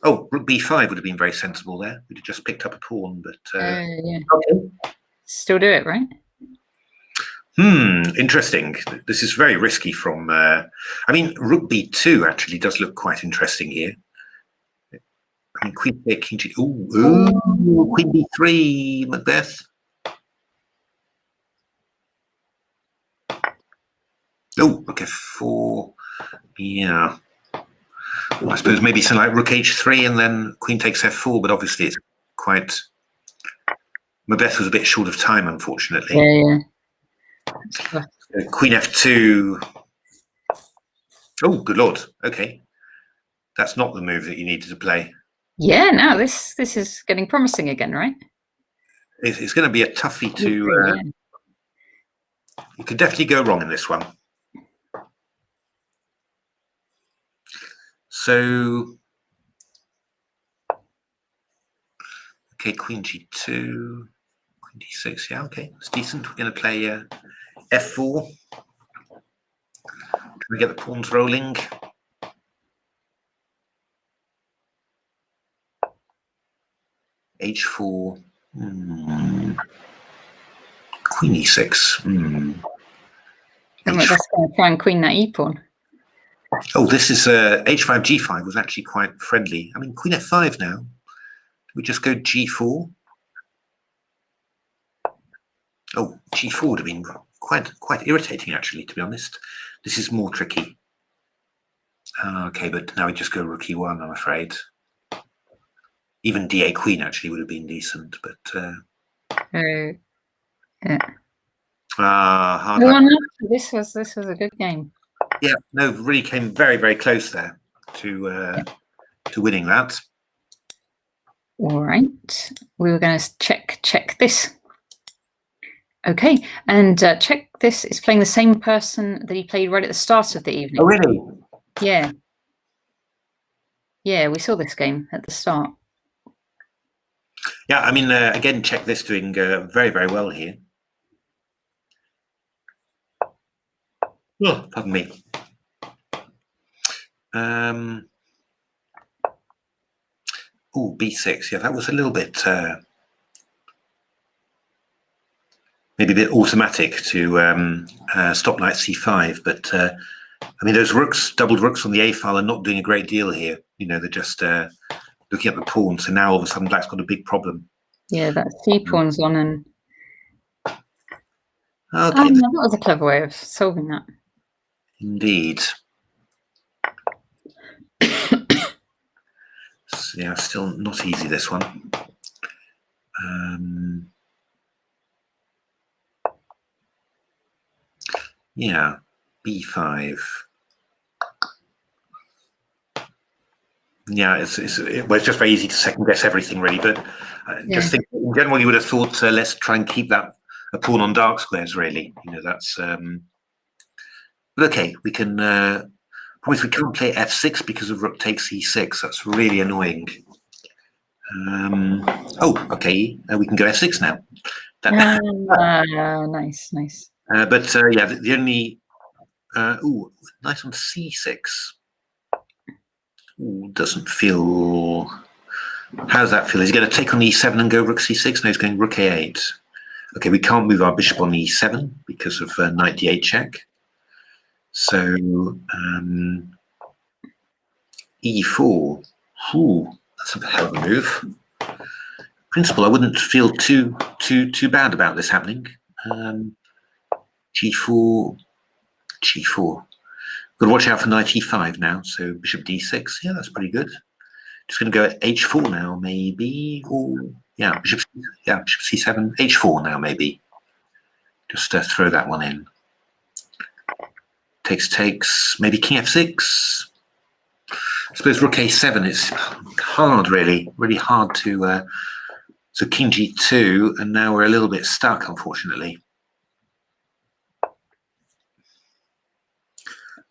Oh, rook b5 would have been very sensible there. We'd have just picked up a pawn, but yeah. Okay. Still do it, right? Interesting. This is very risky from. I mean, rook b2 actually does look quite interesting here. I mean, queen a, king g. Ooh, queen b3, Macbeth. Oh, rook f4. Yeah. Well, I suppose maybe something like rook h3 and then queen takes f4, but obviously it's quite. Macbeth was a bit short of time, unfortunately. Yeah. Queen f2. Oh, good lord. Okay. That's not the move that you needed to play. Yeah, no, this is getting promising again, right? It's going to be a toughie to. You could definitely go wrong in this one. So, okay, queen g2, queen d6. Yeah, okay, it's decent. We're going to play f4. Trying to get the pawns rolling. h4. Queen e6. And we're just going to try and queen that e pawn. Oh, this is h5, g5 was actually quite friendly. I mean, queen f5 now. We just go g4. Oh, g4 would have been quite irritating, actually, to be honest. This is more tricky. Okay, but now we just go rook e1, I'm afraid. Even d8 queen actually would have been decent, but yeah. Hard luck. This was a good game. Yeah, no, really came very, very close there to winning that. All right, we were going to check this. Okay, and check this is playing the same person that he played right at the start of the evening. Oh, really? Yeah. Yeah, we saw this game at the start. Yeah, I mean, again, check this doing very, very well here. Oh, pardon me. Oh, b6. Yeah, that was a little bit maybe a bit automatic to stop knight c5, but I mean, those rooks, doubled rooks on the a file, are not doing a great deal here. You know, they're just looking at the pawn. So now all of a sudden, black's got a big problem. Yeah, that c pawn's on, and okay, that was a clever way of solving that. Indeed. So, yeah, still not easy, this one. Yeah, b5. Yeah, it's just very easy to second guess everything, really. But just think, in general, you would have thought, let's try and keep that a pawn on dark squares, really. You know, that's. But okay, we can. Promise we can't play f6 because of rook takes e6. That's really annoying. Oh, okay. We can go f6 now. Nice. But yeah, the only. Ooh, nice on c6. Ooh, doesn't feel How does that feel? Is he going to take on e7 and go rook c6? No, he's going rook a8. Okay, we can't move our bishop on e7 because of knight d8 check. So e4. Ooh, that's a hell of a move. Principle, I wouldn't feel too bad about this happening. G4, G4. Got to watch out for knight e5 now. So bishop d6. Yeah, that's pretty good. Just going to go at h4 now, maybe. Or yeah, bishop c7, h4 now, maybe. Just throw that one in. Takes. Maybe king f6. I suppose rook a7 is hard, really hard to. So king g2, and now we're a little bit stuck, unfortunately.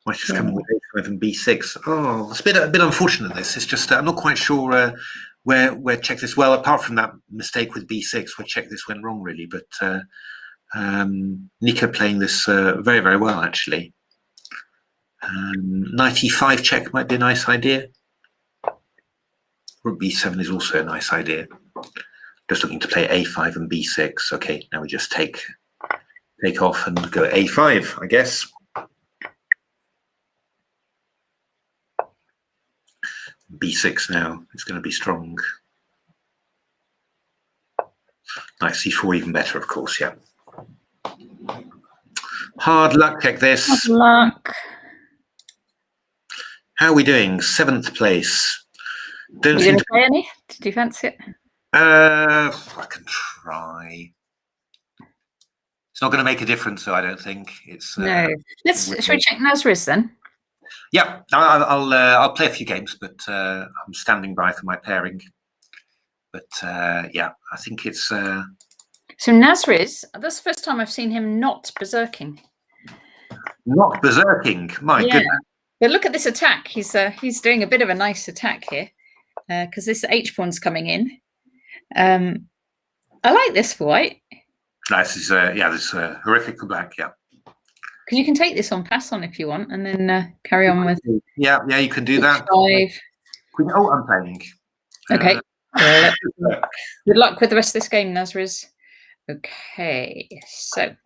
Why she's coming with a5 and b6? Oh, it's a bit unfortunate. This it's just I'm not quite sure where check this. Well, apart from that mistake with b6, where check this went wrong, really. But Nico playing this very, very well, actually. Knight e5 check might be a nice idea. Rook b7 is also a nice idea. Just looking to play a5 and b6. Okay, now we just take off and go a5, I guess. b6 now. It's going to be strong. Knight c4 even better, of course. Yeah. Hard luck check this. Hard luck. How are we doing? 7th place. Don't you going to play any? Did you fancy it? I can try. It's not going to make a difference, though. I don't think it's. No. Should we check Nazareth then? Yeah, I'll play a few games, but I'm standing by for my pairing. But yeah, I think it's. So Nazareth, that's the first time I've seen him not berserking. Not berserking, my goodness. But look at this attack. He's doing a bit of a nice attack here because this H pawn's coming in. I like this for white. This is this is horrific for black. Yeah. Because you can take this on pass on if you want, and then carry on with. Yeah, you can do that. 5. Oh, I'm playing. Okay. Good luck with the rest of this game, Nazareth. Okay, so.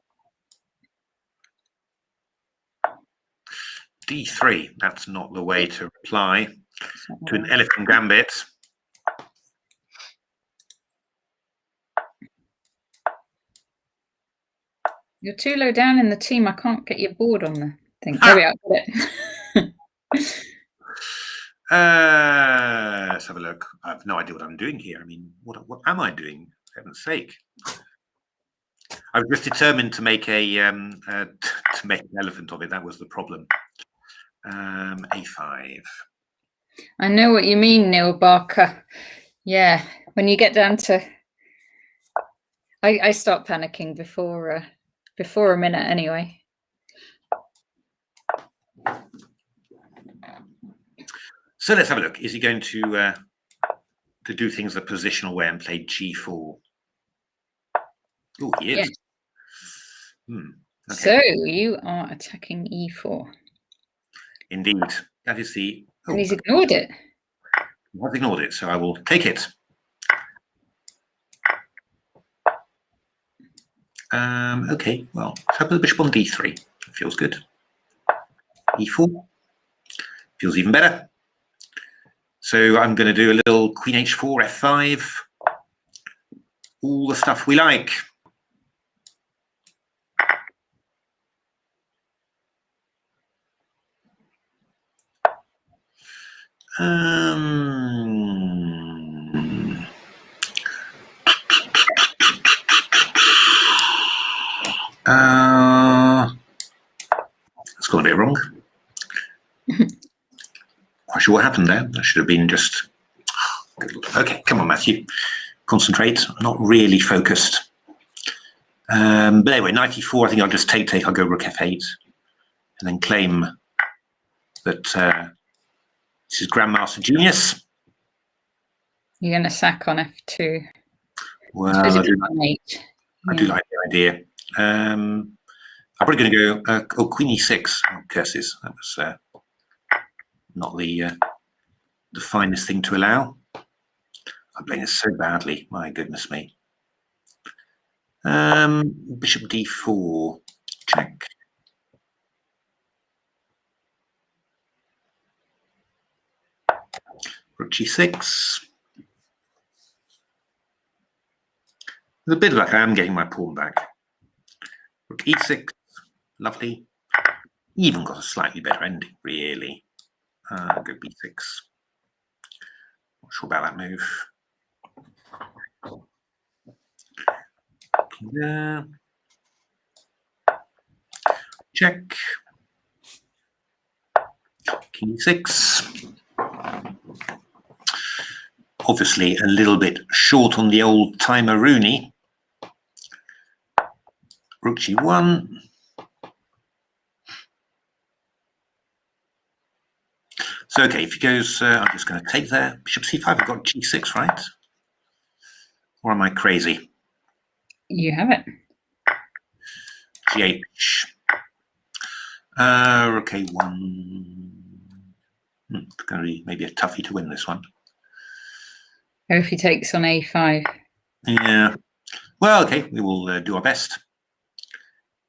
D3. That's not the way to reply to an elephant gambit. You're too low down in the team. I can't get your board on the thing. There we are. Got it. Let's have a look. I have no idea what I'm doing here. I mean, what am I doing? For heaven's sake! I was just determined to make an elephant of it. That was the problem. A5. I know what you mean, Neil Barker. Yeah, when you get down to, I start panicking before a minute anyway. So let's have a look. Is he going to do things the positional way and play G4? Oh, he is. Yes. Okay. So you are attacking E4. Indeed. That is the... Oh, and he's ignored it. He has ignored it, so I will take it. Okay, well, let's have the bishop on D3. That feels good. E4. Feels even better. So I'm going to do a little Queen H4, F5. All the stuff we like. That's gone a bit wrong. Quite sure what happened there. That should have been just... Okay, come on, Matthew. Concentrate. I'm not really focused. But anyway, 94, I think I'll just take. I'll go rook f8 and then claim that this is Grandmaster Genius. You're going to sack on f2. Well, I do like the idea. I'm probably going to go Queen e6. Oh, curses. That was not the finest thing to allow. I'm playing this so badly. My goodness me. Bishop d4. Check. Rook g6. With a bit of luck, I am getting my pawn back. Rook e6. Lovely. Even got a slightly better ending, really. Go b6. Not sure about that move. There. Check. King e6. Obviously a little bit short on the old timer Rooney. Rook g1. So okay, if he goes, I'm just going to take there. Bishop c5, I've got g6, right? Or am I crazy? You have it. Gh. Rook a1. It's going to be maybe a toughie to win this one. Or if he takes on a5. Yeah. Well, okay, we will do our best.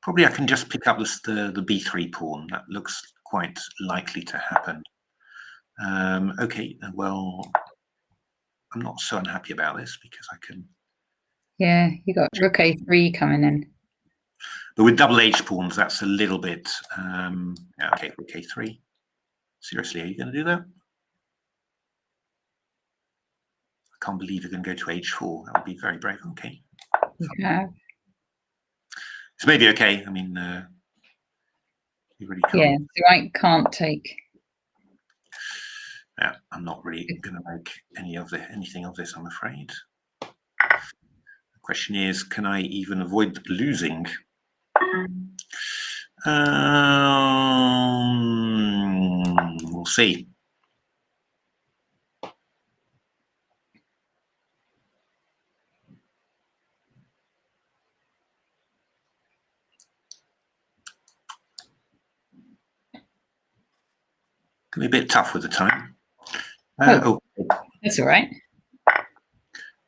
Probably I can just pick up this, the b3 pawn. That looks quite likely to happen. Okay, well, I'm not so unhappy about this because I can... Yeah, you got rook a3 coming in. But with double H pawns, that's a little bit... yeah, okay, rook a3. Seriously, are you going to do that? I can't believe you're going to go to h4. That would be very brave. Okay. Yeah. It's maybe okay. I mean, you really can't. Yeah, so I can't take. Yeah, I'm not really going to make anything of this, I'm afraid. The question is, can I even avoid losing? We'll see. Can be a bit tough with the time. That's all right.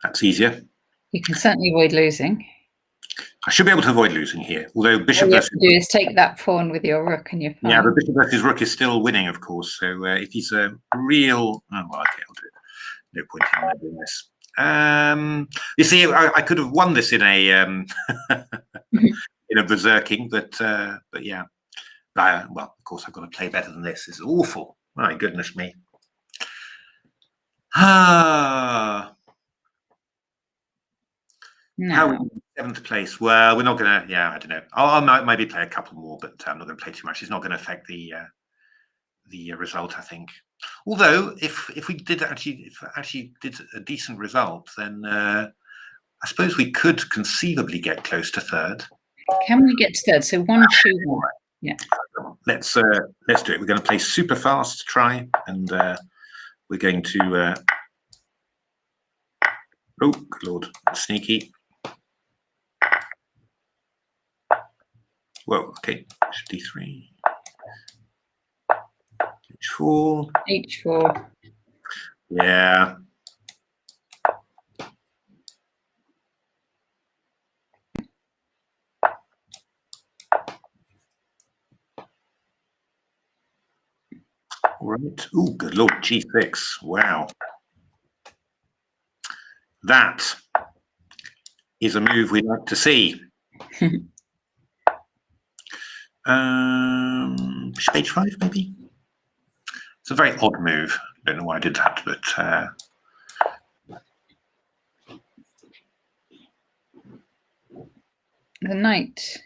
That's easier. You can certainly avoid losing. I should be able to avoid losing here, although bishop All you have versus... to do is take that pawn with your rook and you're fine. Yeah, but bishop versus rook is still winning, of course. So if he's a real... Oh, well, okay, I'll do it. No point in doing this. You see, I could have won this in a in a berserking, but yeah. Well, of course, I've got to play better than this. This is awful. My goodness me. No. How 7th place? Well, we're not going to. Yeah, I don't know. I might maybe play a couple more, but I'm not going to play too much. It's not going to affect the result, I think. Although, if we did actually did a decent result, then I suppose we could conceivably get close to third. Can we get to third? So 1, 2, 1. Yeah. Let's do it. We're going to play super fast, try, and we're going to. Oh, good lord, sneaky. Whoa. Okay. D3. H4. H4. Yeah. All right. Oh, good lord. G6. Wow. That is a move we'd like to see. Bishop H5, maybe. It's a very odd move. I don't know why I did that, but the knight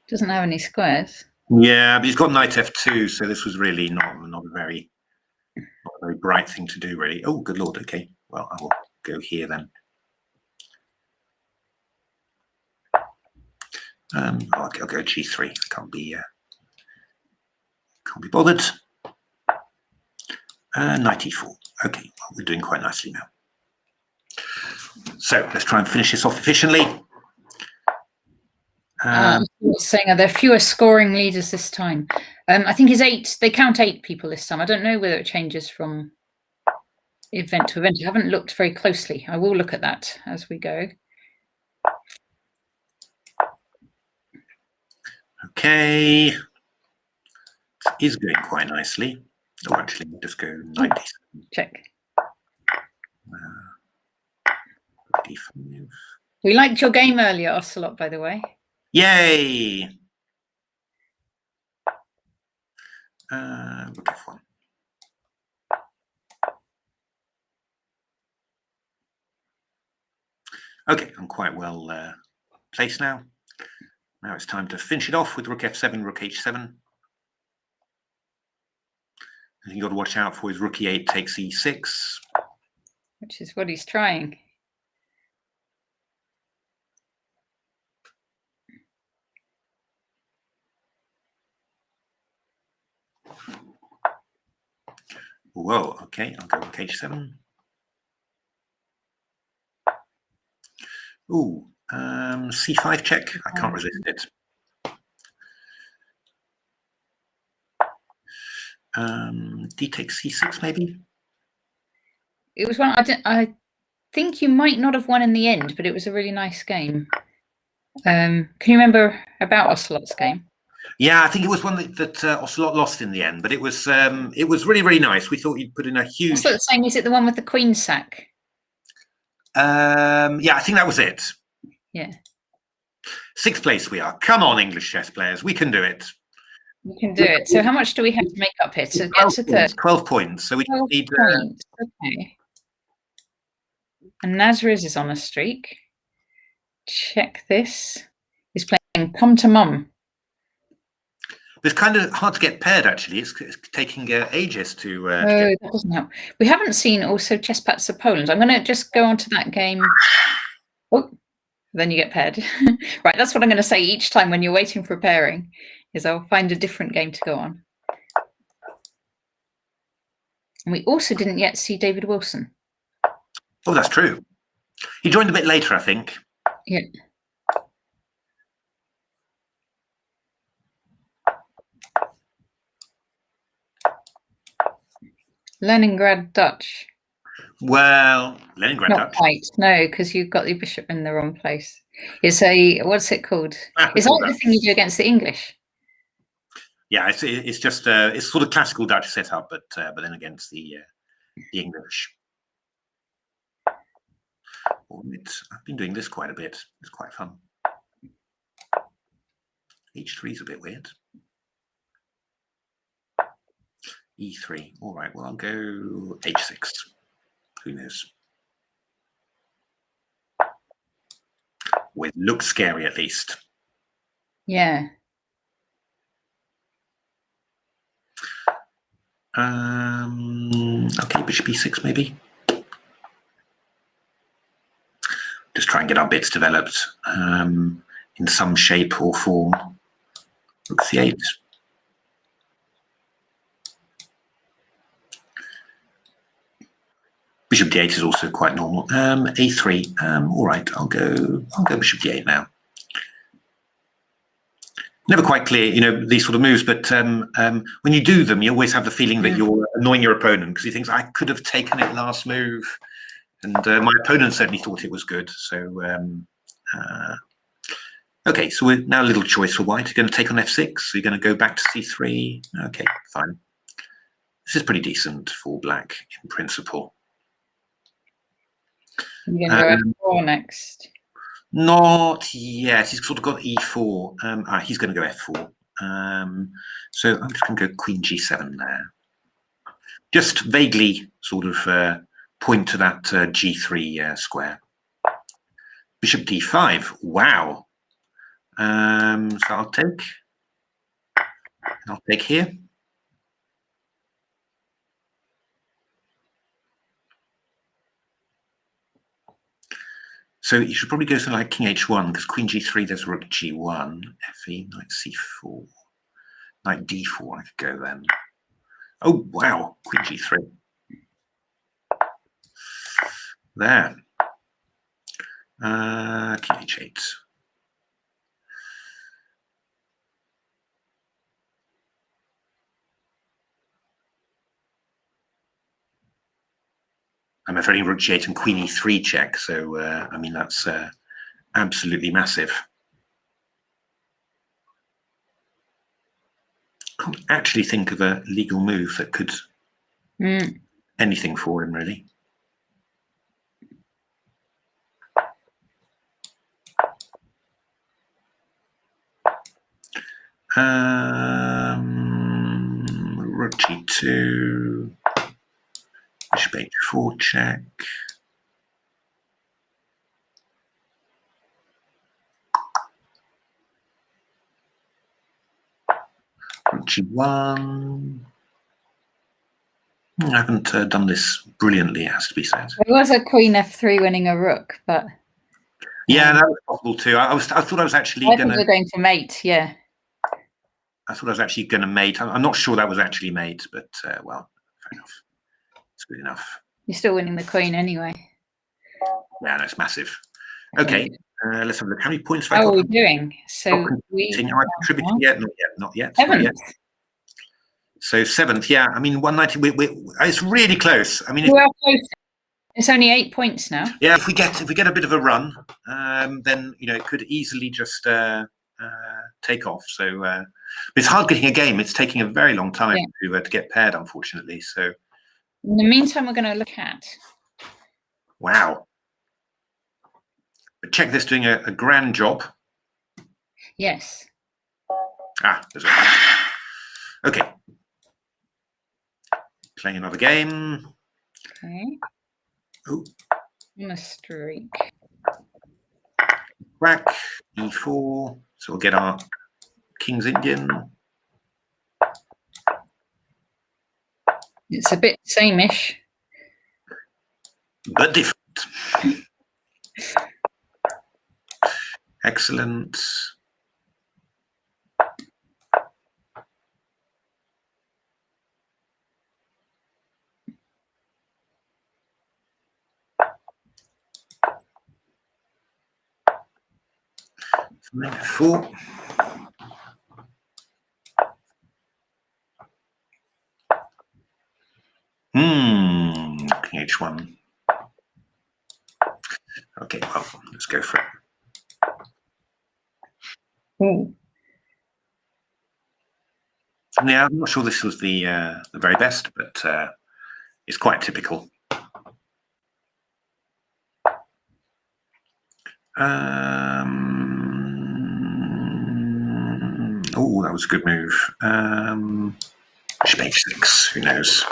doesn't have any squares. Yeah, but he's got knight f2, so this was really not a very bright thing to do, really. Oh, good lord. Okay, well, I will go here then. I'll go g3. Can't be bothered. Knight e4. Okay, well, we're doing quite nicely now. So let's try and finish this off efficiently. Saying, are there fewer scoring leaders this time? I think it's 8. They count 8 people this time. I don't know whether it changes from event to event. I haven't looked very closely. I will look at that as we go. Okay. It is going quite nicely. Oh, actually, we'll just go 90. Check. D5. We liked your game earlier, Ocelot, by the way. Yay! Rook F1. Okay, I'm quite well placed now. Now it's time to finish it off with Rook F7, Rook H7. The thing you've got to watch out for is Rook E8 takes E6. Which is what he's trying. Whoa, okay, I'll go Rook H7. Ooh, C5 check. I can't resist it. D takes C6 maybe. It was one I think you might not have won in the end, but it was a really nice game. Can you remember about Ocelot's game? Yeah, I think it was one that Ocelot lost in the end, but it was really, really nice. We thought you'd put in a huge. Ocelot saying, is it the one with the queen sack? Yeah, I think that was it. Yeah. 6th place we are. Come on, English chess players, we can do it. We can do it. So how much do we have to make up here to get to 30? 12 points. So we need. Points. Okay. And Nazriz is on a streak. Check this. He's playing Come to Mum. It's kind of hard to get paired, actually. It's taking ages to get. That doesn't help. We haven't seen also Chess Pats of Poland. I'm going to just go on to that game. Oh, then you get paired. Right, that's what I'm going to say each time when you're waiting for pairing, is I'll find a different game to go on. And we also didn't yet see David Wilson. Oh, that's true. He joined a bit later, I think. Yeah. Leningrad Dutch. Well, Leningrad Not Dutch. quite, no, because you've got the bishop in the wrong place. It's a, what's it called? Is that the thing you do against the English? Yeah, it's just it's sort of classical Dutch setup, but then against the English. I've been doing this quite a bit. It's quite fun. H3 is a bit weird. E3. All right. Well, I'll go H6. Who knows? Well, it looks scary at least. Yeah. Okay, bishop E6 maybe. Just try and get our bits developed in some shape or form. Rook C8. Bishop D8 is also quite normal. A3. All right, I'll go bishop D8 now. Never quite clear, you know, these sort of moves, but when you do them, you always have the feeling that you're annoying your opponent because he thinks, I could have taken it last move. And my opponent certainly thought it was good. So, okay, so we're now a little choice for white. You're going to take on F6. So you're going to go back to C3. Okay, fine. This is pretty decent for black in principle. You're going to go F4 next. Not yet. He's sort of got E4. He's going to go F4. So I'm just going to go Queen G7 there. Just vaguely sort of point to that G3 square. Bishop D5. Wow. So I'll take. I'll take here. So you should probably go something like King H1 because Queen G3. There's Rook G1. Fe. Knight C4. Knight D4. I could go then. Oh wow. Queen G3. There. King H8. I'm afraid rook g8 and queen e3 check. So I mean that's absolutely massive. Can't actually think of a legal move that could anything for him really. Rook g2, bishop h4 check. Rook g1. I haven't done this brilliantly, it has to be said. There was a queen f3 winning a rook, but yeah, that was possible too. I thought I was actually going to mate. Yeah, I thought I was actually going to mate. I'm not sure that was actually mate, but well, fair enough. It's good enough. You're still winning the queen anyway. Yeah, no, it's massive. Okay, let's have a look. How many points have I How got? are we doing? So Am I contributing yet? Not yet. Seventh. So 7th, yeah. I mean, 190. It's really close. I mean, it's only 8 points now. Yeah, if we get a bit of a run, then it could easily just take off. So it's hard getting a game. It's taking a very long time to get paired, unfortunately. So in the meantime, we're going to look at. Wow. But check this doing a grand job. Yes. There's a... Okay. Playing another game. Okay. Oh. On a streak. Rack, e4. So we'll get our King's Indian. It's a bit same-ish. But different. Excellent. F4. King H1. Okay, well, let's go for it. Ooh. Yeah, I'm not sure this was the very best, but it's quite typical. Oh, that was a good move. Bishop h6, who knows?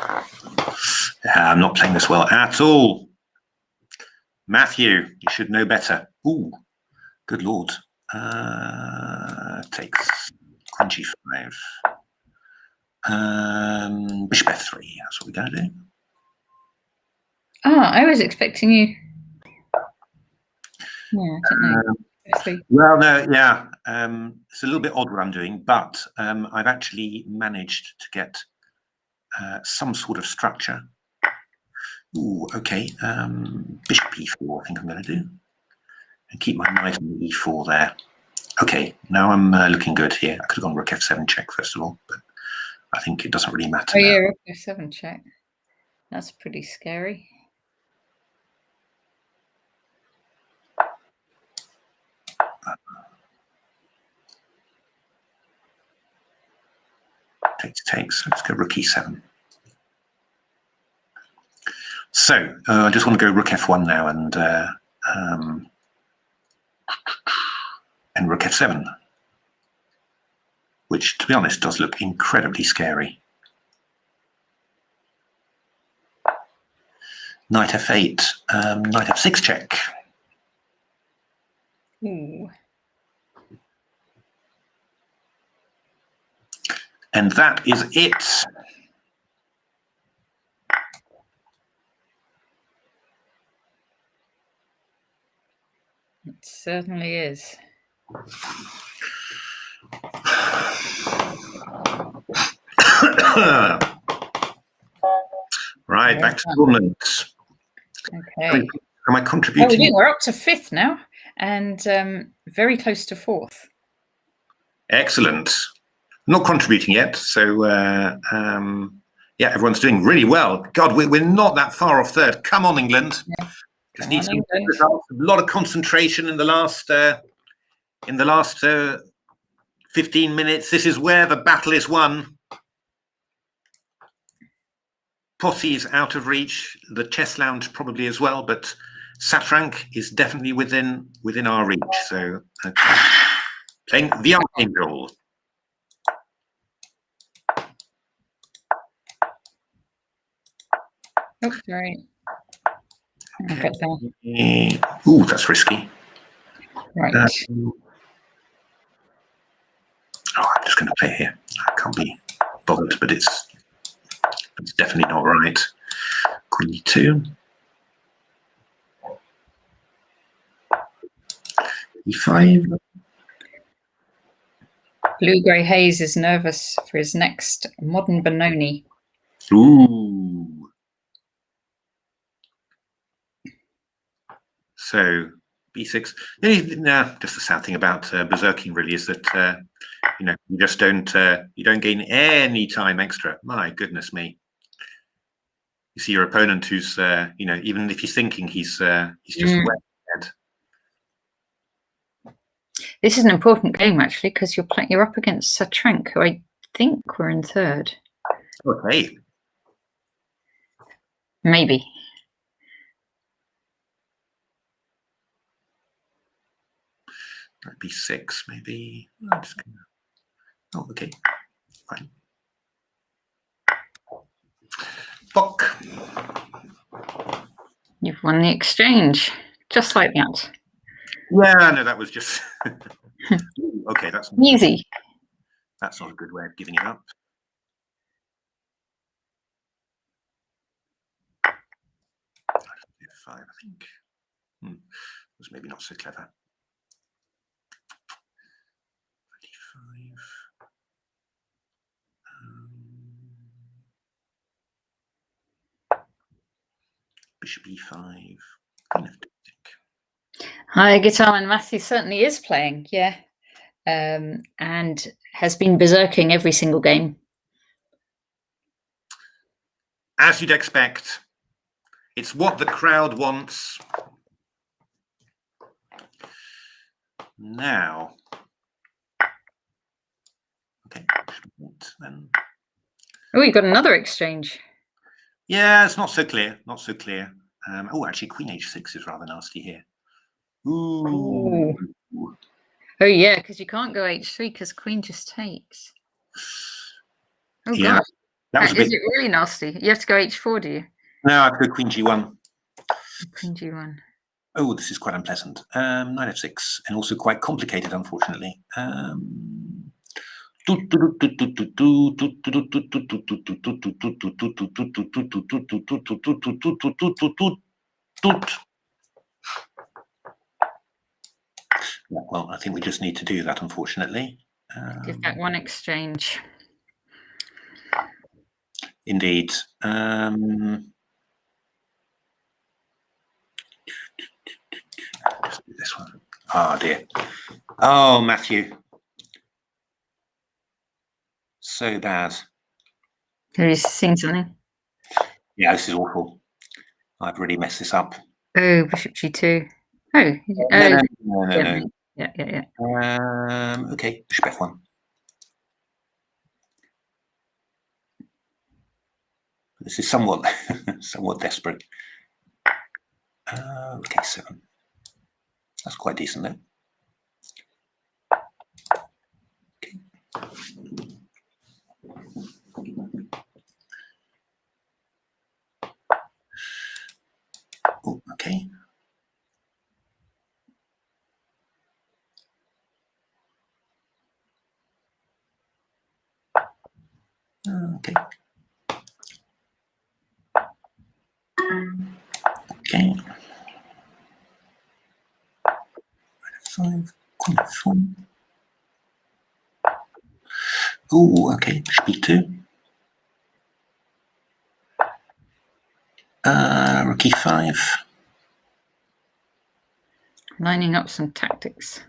I'm not playing this well at all. Matthew, you should know better. Ooh, good lord. Takes queen g5. Bishop f3, that's what we're going to do. I was expecting you. Yeah, I don't know. Well, no, yeah. It's a little bit odd what I'm doing, but I've actually managed to get some sort of structure. Ooh, okay. Bishop e4, I think I'm going to do. And keep my knight on the e4 there. Okay, now I'm looking good here. I could have gone rook f7 check first of all, but I think it doesn't really matter. Oh, yeah, rook f7 check. That's pretty scary. Takes. Let's go rook e7. So I just want to go rook f1 now and rook f7, which, to be honest, does look incredibly scary. Knight f8, knight f6 check. Ooh. And that is it. It certainly is. Right, back to tournament. Okay. Am I contributing? We're up to 5th now, and very close to 4th. Excellent. Not contributing yet, so Yeah, everyone's doing really well. God, we're not that far off third. Come on, England. Yeah. Just need some results. A lot of concentration in the last 15 minutes. This is where the battle is won. Potty's out of reach. The chess lounge probably as well, but Satrank is definitely within our reach. So okay. Playing the Archangel. Oh, sorry. Okay. Ooh, that's risky. Right. Oh, I'm just going to play here. I can't be bothered, but it's definitely not right. Queen e2. e5. Blue Grey Hayes is nervous for his next modern Benoni. Ooh. So b6. Just the sad thing about berserking really is that you just don't gain any time extra. My goodness me. You see your opponent who's even if he's thinking he's just way ahead. This is an important game actually because you're up against Satrank, who I think we're in third. Okay. Maybe. b6 maybe. I'm just gonna... Oh, okay, fine. Bock. You've won the exchange, just like that. Yeah, no, that was just okay. That's easy. That's not a good way of giving it up. F5, I think. Was maybe not so clever. D5. Bishop e5. Hi, Guitar and Matthew certainly is playing, yeah, and has been berserking every single game. As you'd expect, it's what the crowd wants. Now, okay, then. Oh, you got another exchange. Yeah, it's not so clear. Not so clear. Oh, actually, Queen h6 is rather nasty here. Ooh. Oh yeah, because you can't go h3 because Queen just takes. Oh yeah, God, that was a bit... Is it really nasty? You have to go h4, do you? No, I have to go Queen g1. Queen g1. Oh, this is quite unpleasant. Knight f6, and also quite complicated, unfortunately. Well, I think we just need to do that, unfortunately. Give back one exchange. Indeed. Just do this one. Oh dear. Oh, Matthew. So bad. Have you seen something? Yeah, this is awful. I've really messed this up. Oh, Bishop g2. Oh, no. Yeah. Okay, Bishop f1. This is somewhat desperate. Okay, 7. That's quite decent, though. Okay. Oh, okay. Okay. Okay. 5, Queen f4. Oh, okay. Bishop e2. Rook e5. Lining up some tactics.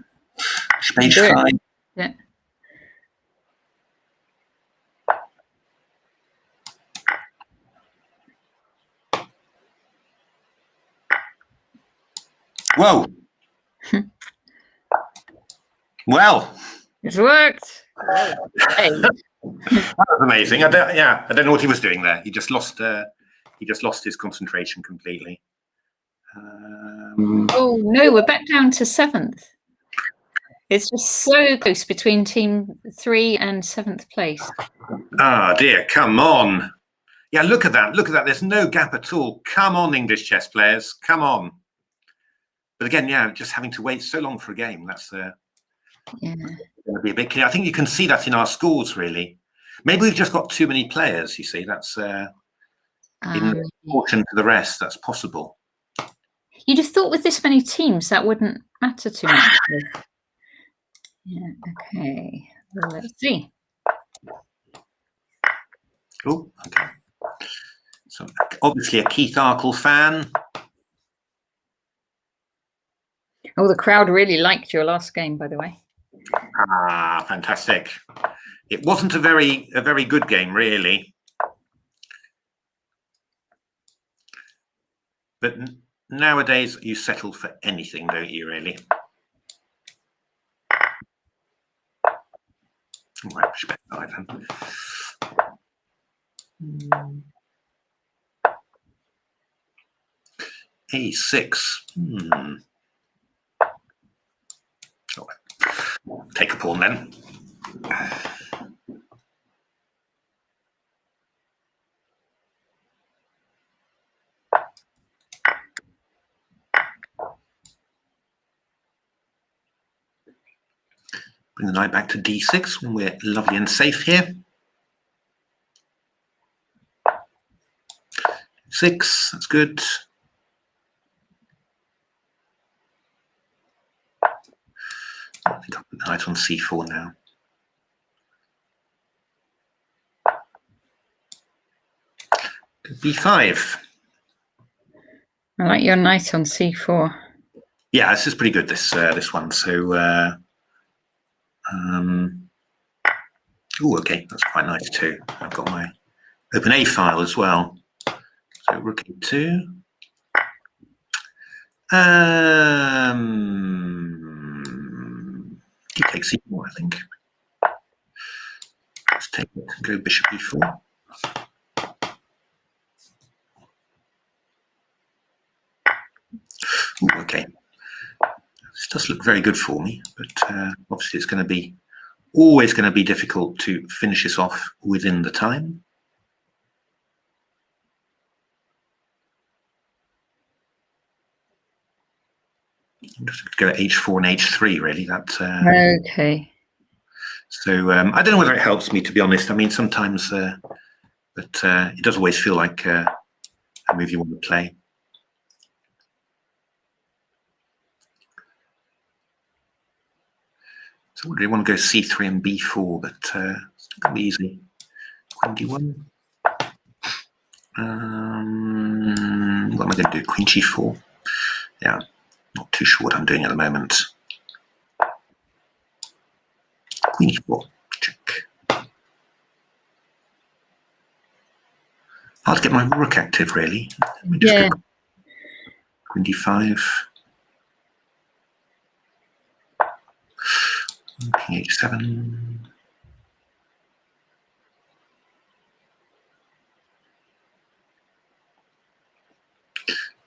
Bishop h5. Yeah. Whoa. Well, It worked. Hey. That was amazing. I don't know what he was doing there. He just lost his concentration completely. Oh no, we're back down to 7th. It's just so close between team 3 and 7th place. Ah, dear, come on. Yeah, look at that. Look at that. There's no gap at all. Come on, English chess players. Come on. But again, yeah, just having to wait so long for a game. That's going to be a bit clear. I think you can see that in our scores, really. Maybe we've just got too many players, you see. That's in proportion to the rest. That's possible. You'd have thought with this many teams that wouldn't matter too much. Yeah, okay. Well, let's see. Oh, okay. So obviously a Keith Arkle fan. Oh, the crowd really liked your last game, by the way. Ah, fantastic. It wasn't a very good game, really. But nowadays you settle for anything, don't you, really? Oh, I respect Ivan. A6. Oh, take a pawn then. Bring the knight back to d6 when we're lovely and safe here. 6, that's good. I think I'll put the knight on c4 now. b5. I like your knight on c4. Yeah, this is pretty good, this one. So, oh, okay, that's quite nice too. I've got my open A file as well. So rook e2. He takes c4, I think. Let's take it and go bishop e4. Ooh, okay. This does look very good for me, but obviously it's going to be always going to be difficult to finish this off within the time. I'm just going to go h4 and h3, really. That's okay. So I don't know whether it helps me, to be honest. I mean, sometimes, but it does always feel like a move you want to play. So I really want to go c3 and b4, but it's not going to be easy. Queen d1. What am I going to do? Queen g4. Yeah, not too sure what I'm doing at the moment. Queen e4. Check. Hard to get my rook active, really. Let me just go Queen d5. King h7.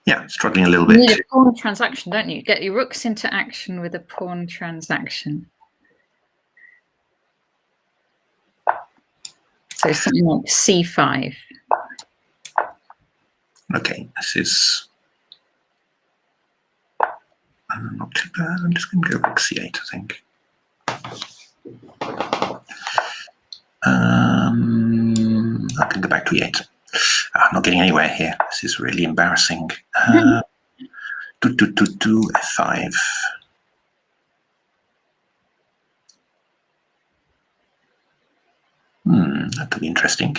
Yeah, struggling a little bit. You need a pawn transaction, don't you? Get your rooks into action with a pawn transaction. So something like c5. Okay, this is not too bad. I'm just going to go rook c8, I think. I can go back to e8. I'm not getting anywhere here. This is really embarrassing. F5. That could be interesting.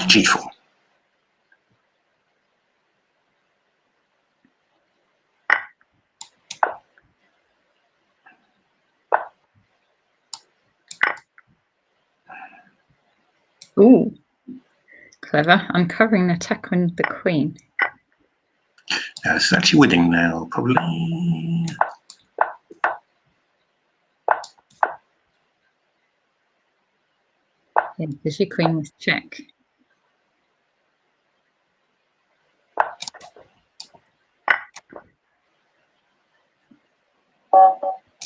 G4. Ooh, clever. Uncovering the attack on the queen. Yeah, it's actually winning now, probably. Yeah, because your queen was check.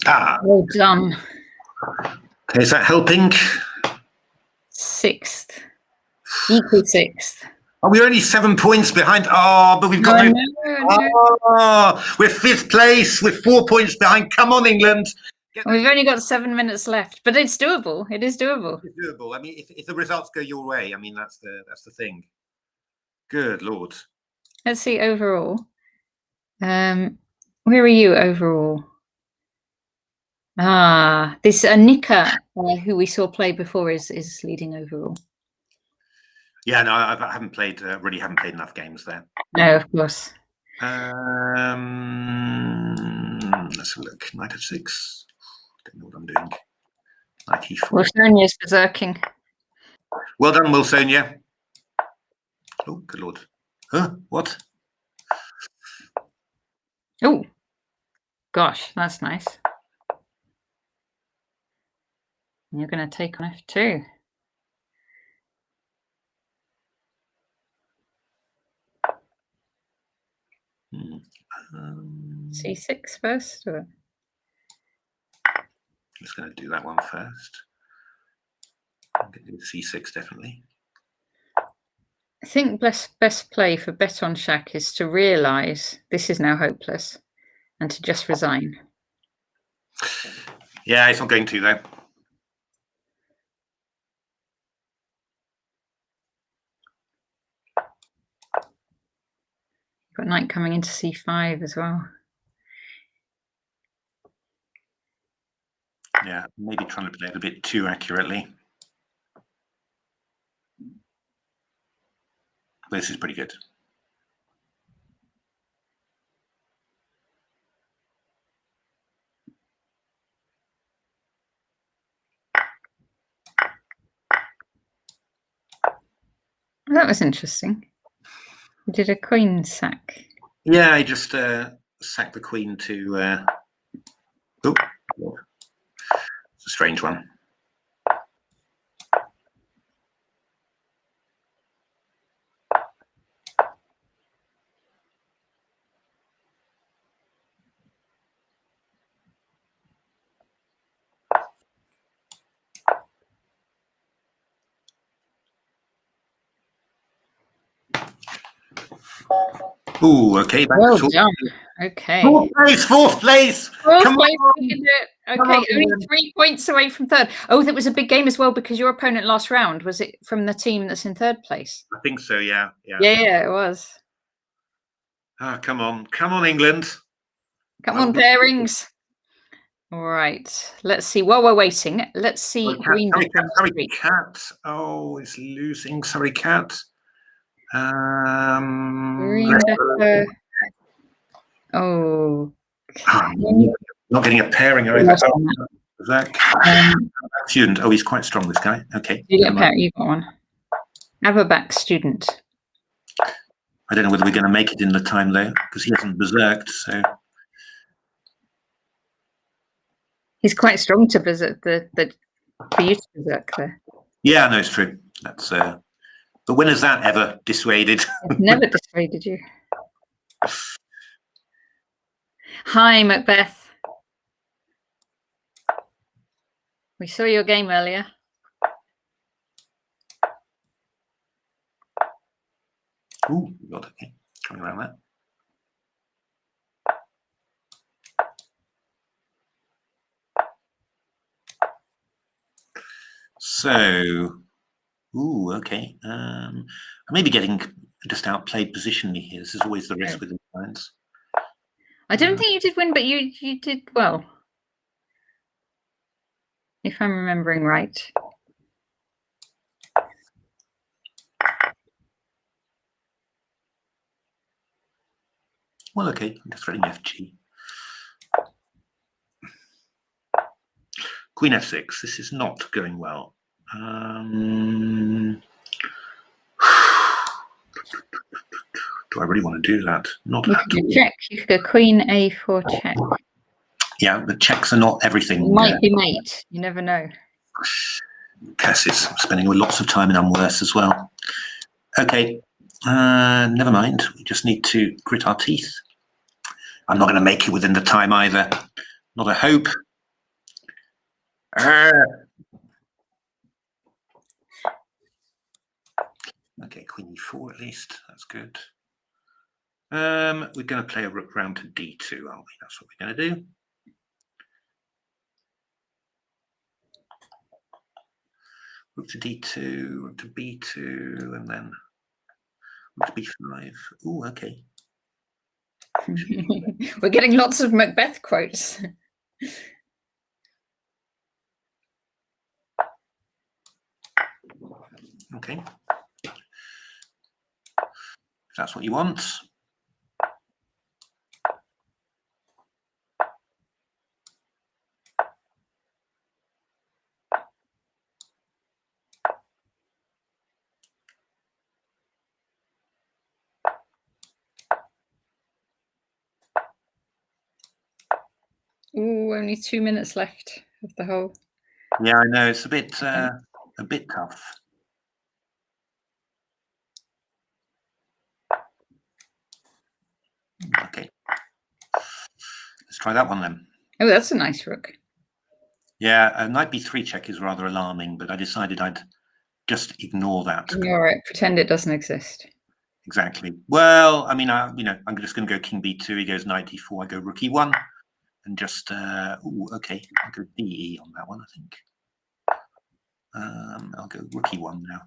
Ah. Well done. Okay, is that helping? 6th. Equal 6th. Oh, we're only 7 points behind. Oh, but we've got No. Oh, we're 5th place with 4 points behind. Come on, England. We've only got 7 minutes left, but it's doable. It is doable. It's doable. I mean, if the results go your way, I mean, that's the thing. Good Lord. Let's see overall. Where are you overall? This Nika, who we saw play before, is leading overall. Yeah, no, I haven't played. Really, haven't played enough games there. No, of course. Let's have a look. Knight f6. Don't know what I'm doing. Knight e4. Well, Sonia's berserking. Well done, Wilsonia. Oh, good Lord. Huh? What? Oh, gosh, that's nice. And you're going to take on f2. C6 first? Or? Just going to do that one first. I'm going to do C6, definitely. I think best play for Beton Shack is to realise this is now hopeless and to just resign. Yeah, it's not going to, though. Got knight coming into c5 as well. Yeah, maybe trying to play it a bit too accurately. This is pretty good. That was interesting. You did a queen sack. Yeah, I just sacked the queen to... Oh, it's a strange one. Ooh, okay. Well done. Okay. Fourth place. Come on. Okay, only 3 points away from third. Oh, that was a big game as well because your opponent last round, was it from the team that's in third place? I think so, yeah. Yeah, it was. Oh, come on, England. Come on, pairings. All right, let's see. While we're waiting, let's see. Sorry, cat. Oh, it's losing. Sorry, cat. Green better. Oh. Not getting a pairing either. Student. Oh, he's quite strong, this guy. Okay. You get a pair. You got one. Averback student. I don't know whether we're going to make it in the time though, because he hasn't berserked. So he's quite strong to berserk. For you to berserk there. Yeah, no, it's true. That's. But when has that ever dissuaded? It's never dissuaded you. Hi, Macbeth. We saw your game earlier. Ooh, God, okay. Coming around that. So, ooh, okay. I may be getting just outplayed positionally here. This is always the risk with the clients. I don't think you did win, but you did well. If I'm remembering right. Well, okay, I'm just threatening FG. Queen F6. This is not going well. Do I really want to do that? Not you could check. You could go Queen A4 check. Yeah, the checks are not everything. It might be mate. You never know. Curses. I'm spending lots of time in unworse as well. Okay, never mind. We just need to grit our teeth. I'm not going to make it within the time either. Not a hope. Okay, Queen E4 at least. That's good. We're going to play a rook round to D2, aren't we? That's what we're going to do. Rook to D2, rook to B2, and then rook to B5. Oh, okay. We're getting lots of Macbeth quotes. Okay. If that's what you want. Ooh, only 2 minutes left of the whole. Yeah, I know, it's a bit tough. Okay, let's try that one then. Oh, that's a nice rook. Yeah, knight b3 check is rather alarming, but I decided I'd just ignore that. Ignore it. Pretend it doesn't exist. Exactly. Well, I mean, I'm just going to go king b2. He goes knight e4. I go rook e1, and just okay. I'll go de on that one. I think. I'll go rook e1 now.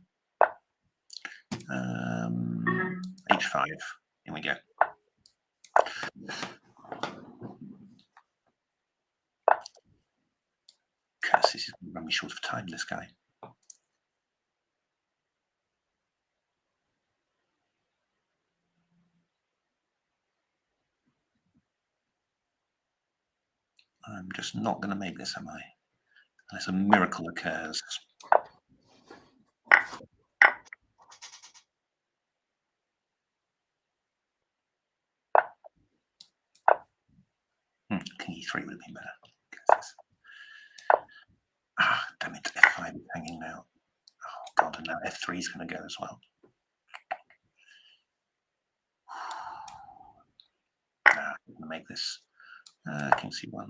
H5. Here we go. Curse, this is going to run me short of time, this guy. I'm just not going to make this, am I? Unless a miracle occurs. King e3 would have been better. Ah, damn it, f5 is hanging now. Oh god, and now f3 is going to go as well. Nah, I'm going to make this king c1.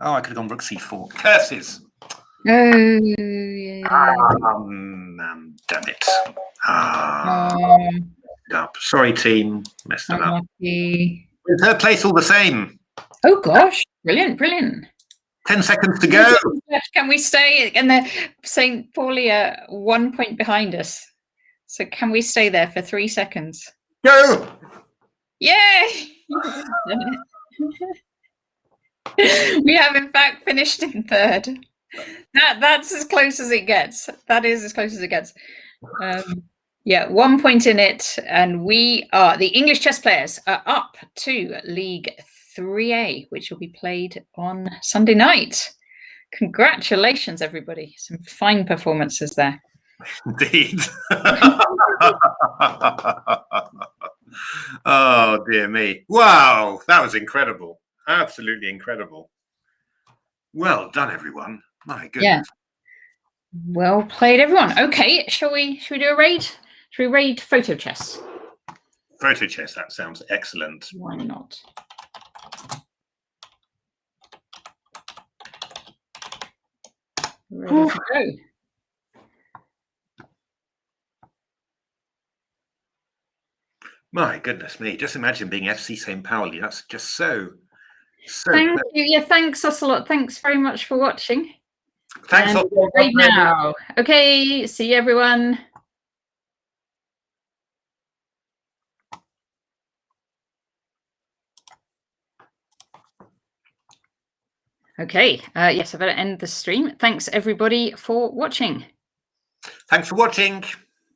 Oh, I could have gone rook c4. Curses! Oh, yeah. Damn it. Up. Sorry, team. Messed it up. Third place all the same. Oh, gosh. Brilliant, brilliant. 10 seconds to go. Can we stay? And they're saying Paulie are 1 point behind us. So can we stay there for 3 seconds? Go! Yay! We have, in fact, finished in third. That's as close as it gets. That is as close as it gets. Yeah, 1 point in it. And we are, the English chess players are up to League 3A, which will be played on Sunday night. Congratulations, everybody. Some fine performances there. Indeed. Oh, dear me. Wow, that was incredible. Absolutely incredible. Well done, everyone. My goodness. Yeah. Well played, everyone. Okay, shall we do a raid? Should we raid photo chess? Photo chess, that sounds excellent. Why not? Ready to go. My goodness me. Just imagine being FC St. Pauli. That's just so Thank you. Yeah, thanks, Ocelot. Thanks very much for watching. Thanks, Ocelot. Right now. Okay, see you, everyone. Okay, yes, I better end the stream. Thanks, everybody, for watching. Thanks for watching.